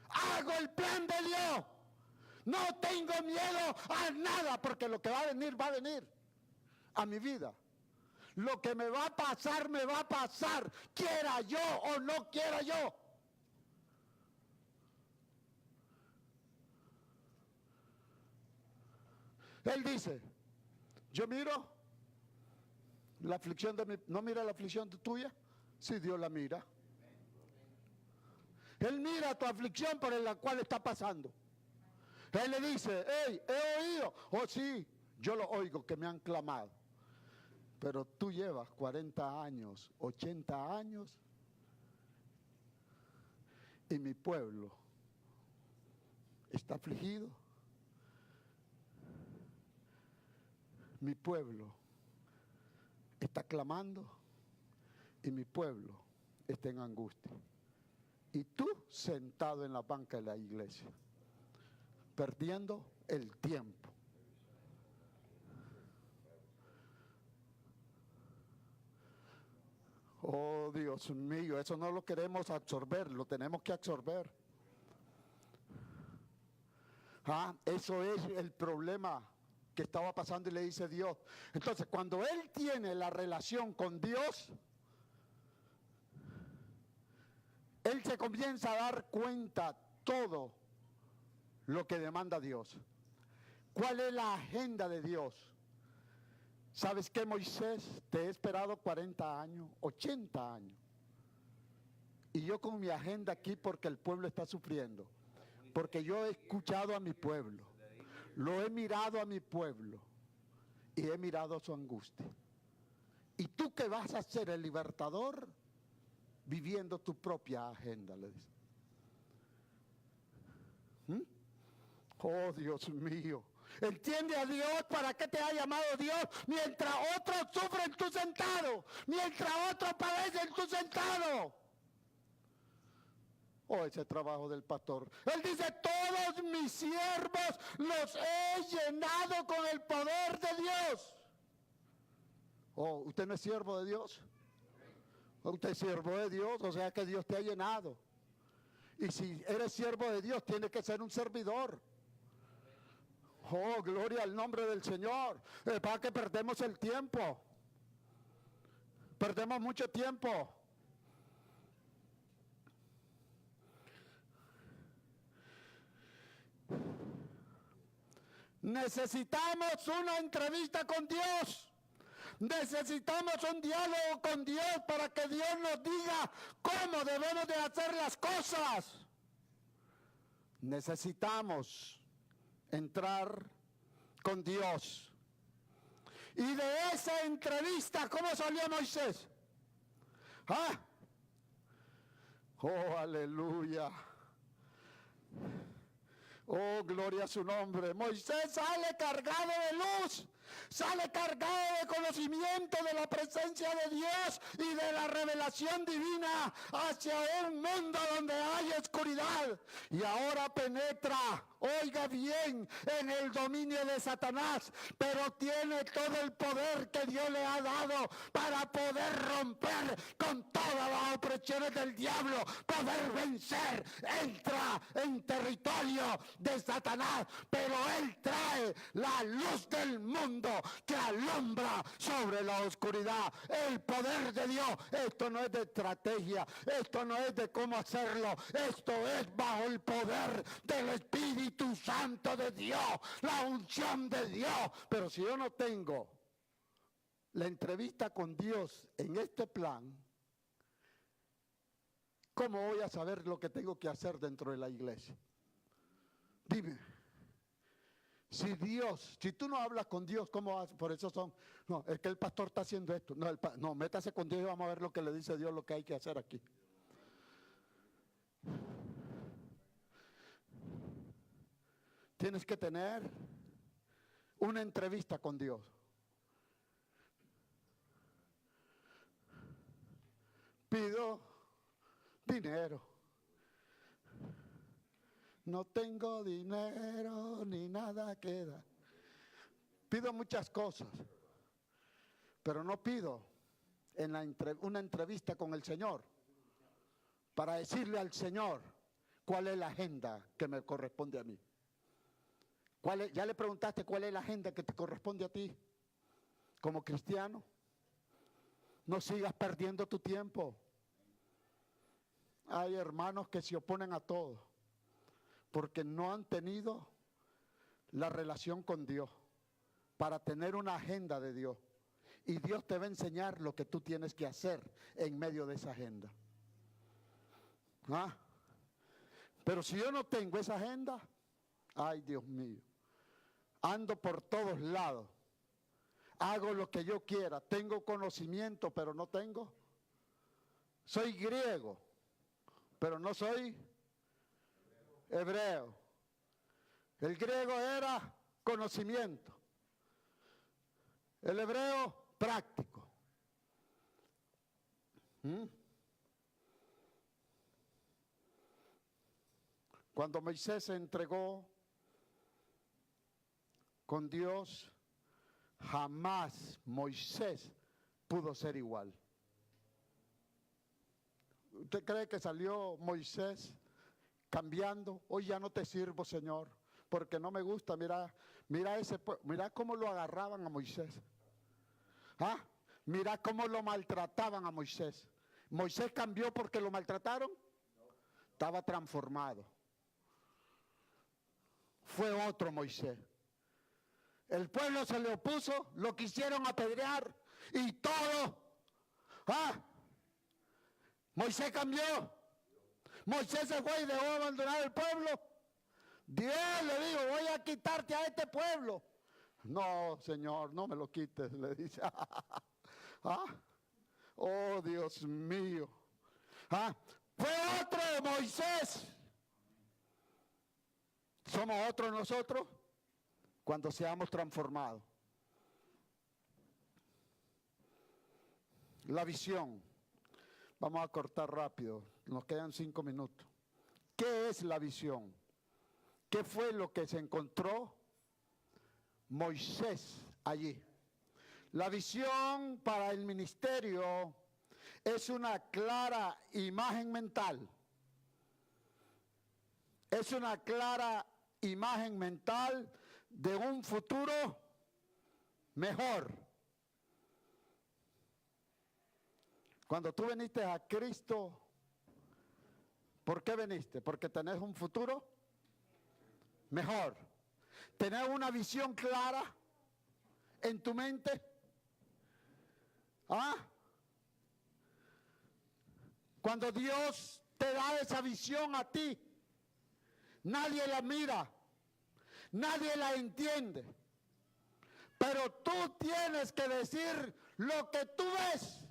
Hago el plan de Dios. No tengo miedo a nada porque lo que va a venir a mi vida. Lo que me va a pasar, quiera yo o no quiera yo. Él dice, yo miro la aflicción de mi... ¿No mira la aflicción tuya? Sí, Dios la mira. Él mira tu aflicción por la cual está pasando. Él le dice, hey, he oído. Oh, sí, yo lo oigo que me han clamado. Pero tú llevas 40 años, 80 años y mi pueblo está afligido. Mi pueblo está clamando y mi pueblo está en angustia. Y tú sentado en la banca de la iglesia, perdiendo el tiempo. Oh, Dios mío, eso no lo queremos absorber, lo tenemos que absorber. Eso es el problema que estaba pasando y le dice Dios. Entonces, cuando él tiene la relación con Dios, él se comienza a dar cuenta todo lo que demanda Dios. ¿Cuál es la agenda de Dios? ¿Sabes qué, Moisés? Te he esperado 40 años, 80 años. Y yo con mi agenda aquí porque el pueblo está sufriendo. Porque yo he escuchado a mi pueblo. Lo he mirado a mi pueblo. Y he mirado su angustia. ¿Y tú qué vas a hacer, el libertador? Viviendo tu propia agenda, le dice. Oh, Dios mío. Entiende a Dios para qué te ha llamado Dios. Mientras otros sufren, tú sentado. Mientras otros padecen, tú sentado. Oh, ese trabajo del pastor. Él dice, todos mis siervos los he llenado con el poder de Dios. Oh, ¿usted no es siervo de Dios? Usted es siervo de Dios, o sea que Dios te ha llenado. Y si eres siervo de Dios, tienes que ser un servidor. Oh, gloria al nombre del Señor. Para que perdemos el tiempo. Perdemos mucho tiempo. Necesitamos una entrevista con Dios. Necesitamos un diálogo con Dios para que Dios nos diga cómo debemos de hacer las cosas. Necesitamos entrar con Dios. Y de esa entrevista, ¿cómo salió Moisés? ¿Ah? Oh, aleluya. Oh, gloria a su nombre. Moisés sale cargado de luz. Sale cargado de conocimiento de la presencia de Dios y de la revelación divina hacia un mundo donde hay oscuridad. Y ahora penetra, oiga bien, en el dominio de Satanás, pero tiene todo el poder que Dios le ha dado para poder romper con todas las opresiones del diablo, poder vencer. Entra en territorio de Satanás, pero él trae la luz del mundo que alumbra sobre la oscuridad. El poder de Dios. Esto no es de estrategia, esto no es de cómo hacerlo, esto es bajo el poder del Espíritu Santo de Dios, la unción de Dios. Pero si yo no tengo la entrevista con Dios en este plan, ¿cómo voy a saber lo que tengo que hacer dentro de la iglesia? Dime. Si tú no hablas con Dios, ¿cómo haces? Por eso no, es que el pastor está haciendo esto. No, métase con Dios y vamos a ver lo que le dice Dios, lo que hay que hacer aquí. Tienes que tener una entrevista con Dios. Pido dinero. No tengo dinero ni nada queda. Pido muchas cosas, pero no pido una entrevista con el Señor para decirle al Señor cuál es la agenda que me corresponde a mí. ¿Ya le preguntaste cuál es la agenda que te corresponde a ti como cristiano? No sigas perdiendo tu tiempo. Hay hermanos que se oponen a todo porque no han tenido la relación con Dios para tener una agenda de Dios. Y Dios te va a enseñar lo que tú tienes que hacer en medio de esa agenda. Pero si yo no tengo esa agenda, ay Dios mío, ando por todos lados, hago lo que yo quiera, tengo conocimiento, pero no tengo. Soy griego, pero no soy hebreo. El griego era conocimiento. El hebreo, práctico. Cuando Moisés se entregó con Dios, jamás Moisés pudo ser igual. ¿Usted cree que salió Moisés cambiando? Hoy ya no te sirvo, Señor, porque no me gusta, mira, Mira cómo lo agarraban a Moisés. ¿Ah? Mira cómo lo maltrataban a Moisés. ¿Moisés cambió porque lo maltrataron? Estaba transformado. Fue otro Moisés. El pueblo se le opuso, lo quisieron apedrear y todo. ¿Ah? Moisés cambió. Moisés se fue y dejó abandonar el pueblo. Dios le dijo, voy a quitarte a este pueblo. No, Señor, no me lo quites, le dice. ¿Ah? Oh, Dios mío. ¿Ah? Fue otro Moisés. ¿Somos otros nosotros? Cuando seamos transformados. La visión. Vamos a cortar rápido. Nos quedan 5 minutos. ¿Qué es la visión? ¿Qué fue lo que se encontró Moisés allí? La visión para el ministerio es una clara imagen mental. Es una clara imagen mental de un futuro mejor. Cuando tú viniste a Cristo, ¿por qué viniste? Porque tenés un futuro mejor. ¿Tenés una visión clara en tu mente? ¿Ah? Cuando Dios te da esa visión a ti, nadie la mira, nadie la entiende. Pero tú tienes que decir lo que tú ves.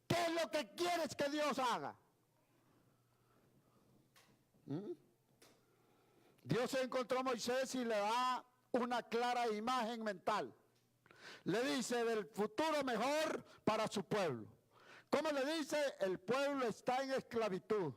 ¿Qué es lo que quieres que Dios haga? Dios se encontró a Moisés y le da una clara imagen mental. Le dice del futuro mejor para su pueblo. ¿Cómo le dice? El pueblo está en esclavitud.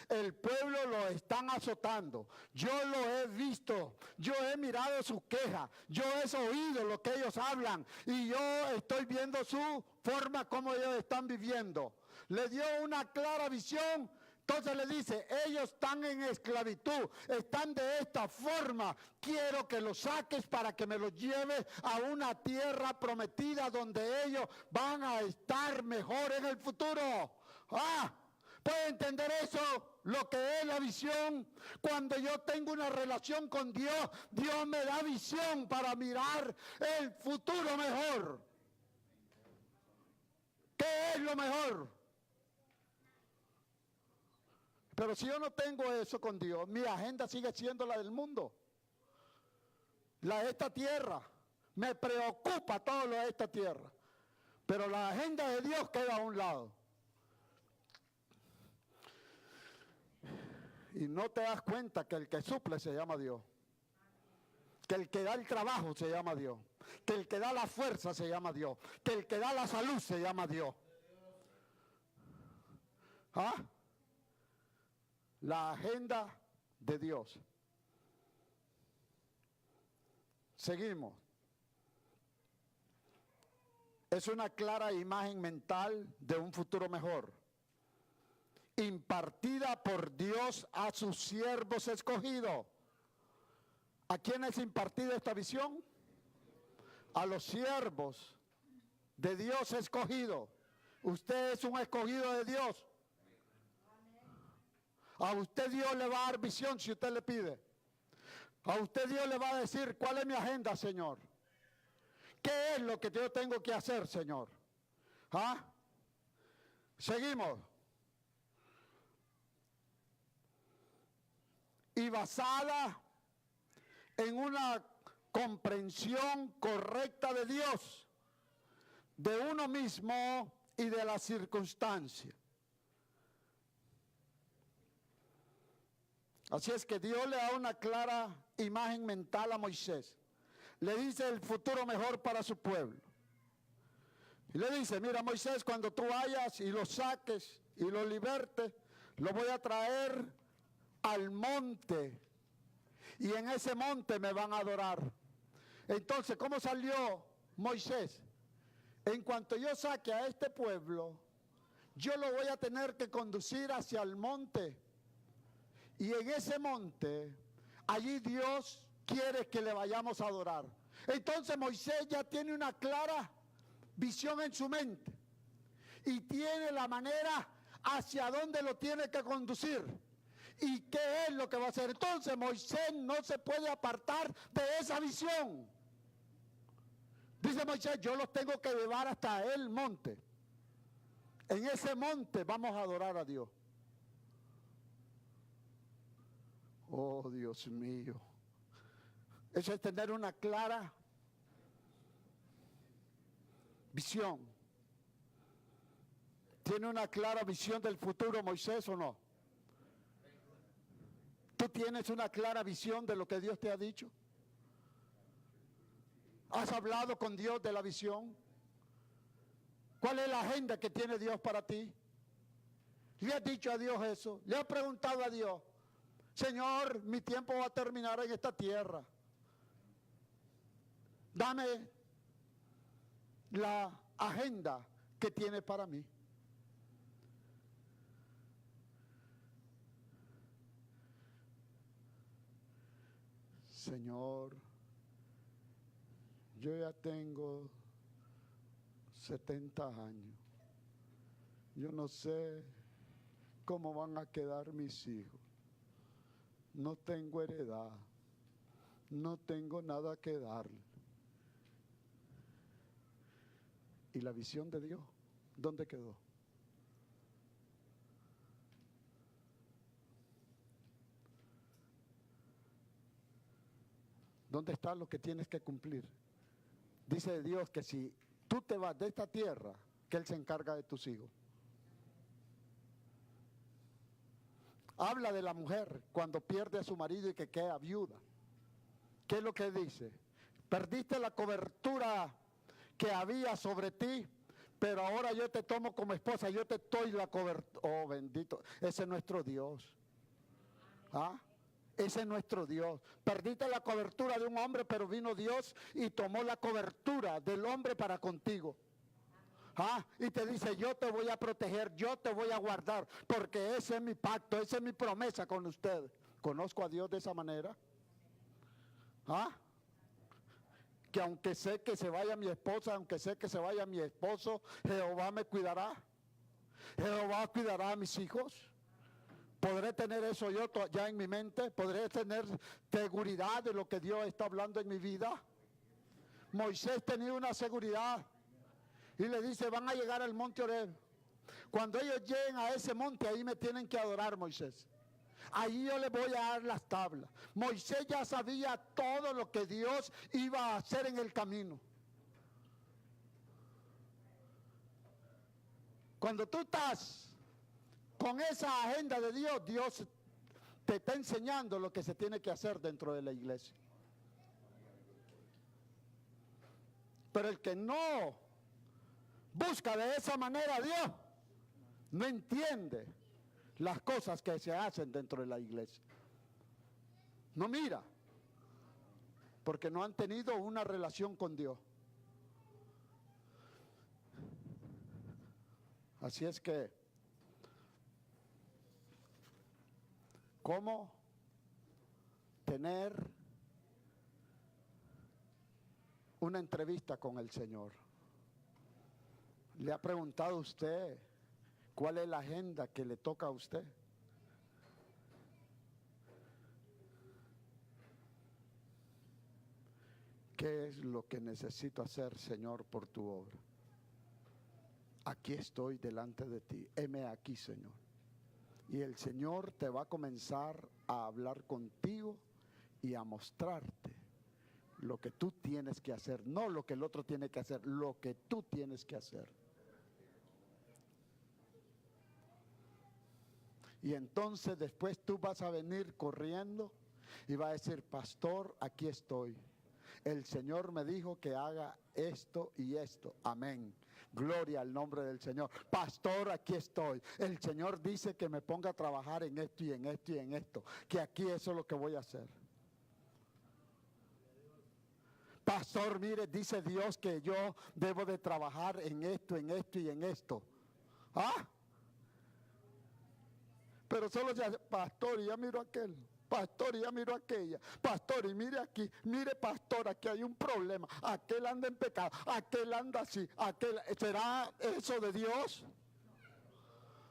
El pueblo lo están azotando. Yo lo he visto. Yo he mirado sus quejas. Yo he oído lo que ellos hablan. Y yo estoy viendo su forma como ellos están viviendo. Le dio una clara visión. Entonces le dice, ellos están en esclavitud, están de esta forma, quiero que los saques para que me los lleves a una tierra prometida donde ellos van a estar mejor en el futuro. ¿Ah? ¿Puede entender eso? Lo que es la visión. Cuando yo tengo una relación con Dios, Dios me da visión para mirar el futuro mejor. ¿Qué es lo mejor? Pero si yo no tengo eso con Dios, mi agenda sigue siendo la del mundo. La de esta tierra. Me preocupa todo lo de esta tierra. Pero la agenda de Dios queda a un lado. Y no te das cuenta que el que suple se llama Dios. Que el que da el trabajo se llama Dios. Que el que da la fuerza se llama Dios. Que el que da la salud se llama Dios. ¿Ah? La agenda de Dios. Seguimos. Es una clara imagen mental de un futuro mejor, impartida por Dios a sus siervos escogidos. ¿A quién es impartida esta visión? A los siervos de Dios escogidos. Usted es un escogido de Dios. A usted Dios le va a dar visión si usted le pide. A usted Dios le va a decir, ¿cuál es mi agenda, Señor? ¿Qué es lo que yo tengo que hacer, Señor? ¿Ah? Seguimos. Y basada en una comprensión correcta de Dios, de uno mismo y de las circunstancias. Así es que Dios le da una clara imagen mental a Moisés. Le dice el futuro mejor para su pueblo. Y le dice, mira Moisés, cuando tú vayas y lo saques y lo libertes, lo voy a traer al monte. Y en ese monte me van a adorar. Entonces, ¿cómo salió Moisés? En cuanto yo saque a este pueblo, yo lo voy a tener que conducir hacia el monte. Y en ese monte, allí Dios quiere que le vayamos a adorar. Entonces Moisés ya tiene una clara visión en su mente y tiene la manera hacia dónde lo tiene que conducir y qué es lo que va a hacer. Entonces Moisés no se puede apartar de esa visión. Dice Moisés, yo los tengo que llevar hasta el monte. En ese monte vamos a adorar a Dios. Oh, Dios mío. Eso es tener una clara visión. ¿Tiene una clara visión del futuro Moisés o no? ¿Tú tienes una clara visión de lo que Dios te ha dicho? ¿Has hablado con Dios de la visión? ¿Cuál es la agenda que tiene Dios para ti? ¿Le has dicho a Dios eso? ¿Le has preguntado a Dios? Señor, mi tiempo va a terminar en esta tierra. Dame la agenda que tiene para mí. Señor, yo ya tengo 70 años. Yo no sé cómo van a quedar mis hijos. No tengo heredad. No tengo nada que darle. ¿Y la visión de Dios? ¿Dónde quedó? ¿Dónde está lo que tienes que cumplir? Dice Dios que si tú te vas de esta tierra, que Él se encarga de tus hijos. Habla de la mujer cuando pierde a su marido y que queda viuda. ¿Qué es lo que dice? Perdiste la cobertura que había sobre ti, pero ahora yo te tomo como esposa, yo te doy la cobertura. Oh, bendito, ese es nuestro Dios. ¿Ah? Ese es nuestro Dios. Perdiste la cobertura de un hombre, pero vino Dios y tomó la cobertura del hombre para contigo. ¿Ah? Y te dice, yo te voy a proteger, yo te voy a guardar, porque ese es mi pacto, esa es mi promesa con usted. ¿Conozco a Dios de esa manera? ¿Ah? Que aunque sé que se vaya mi esposa, aunque sé que se vaya mi esposo, Jehová me cuidará. Jehová cuidará a mis hijos. ¿Podré tener eso yo ya en mi mente? ¿Podré tener seguridad de lo que Dios está hablando en mi vida? Moisés tenía una seguridad y le dice, van a llegar al monte Horeb. Cuando ellos lleguen a ese monte, ahí me tienen que adorar, Moisés. Ahí yo les voy a dar las tablas. Moisés ya sabía todo lo que Dios iba a hacer en el camino. Cuando tú estás con esa agenda de Dios, Dios te está enseñando lo que se tiene que hacer dentro de la iglesia. Pero el que no busca de esa manera a Dios, no entiende las cosas que se hacen dentro de la iglesia. No mira, porque no han tenido una relación con Dios. Así es que, ¿cómo tener una entrevista con el Señor? ¿Le ha preguntado usted cuál es la agenda que le toca a usted? ¿Qué es lo que necesito hacer, Señor, por tu obra? Aquí estoy delante de ti. Heme aquí, Señor. Y el Señor te va a comenzar a hablar contigo y a mostrarte lo que tú tienes que hacer, no lo que el otro tiene que hacer, lo que tú tienes que hacer. Y entonces después tú vas a venir corriendo y vas a decir, pastor, aquí estoy. El Señor me dijo que haga esto y esto. Amén. Gloria al nombre del Señor. Pastor, aquí estoy. El Señor dice que me ponga a trabajar en esto y en esto y en esto. Que aquí eso es lo que voy a hacer. Pastor, mire, dice Dios que yo debo de trabajar en esto, en esto y en esto. ¿Ah? Pero solo ya, pastor, ya miro aquel. Pastor, y ya miro aquella. Pastor, y mire aquí. Mire, pastor, aquí hay un problema. Aquel anda en pecado. Aquel anda así. ¿Será eso de Dios?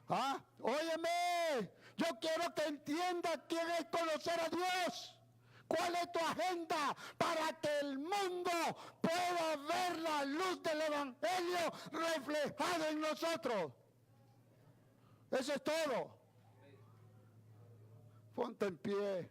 ¿Ah? Óyeme, yo quiero que entienda quién es conocer a Dios. ¿Cuál es tu agenda para que el mundo pueda ver la luz del Evangelio reflejada en nosotros? Eso es todo. Ponte en pie.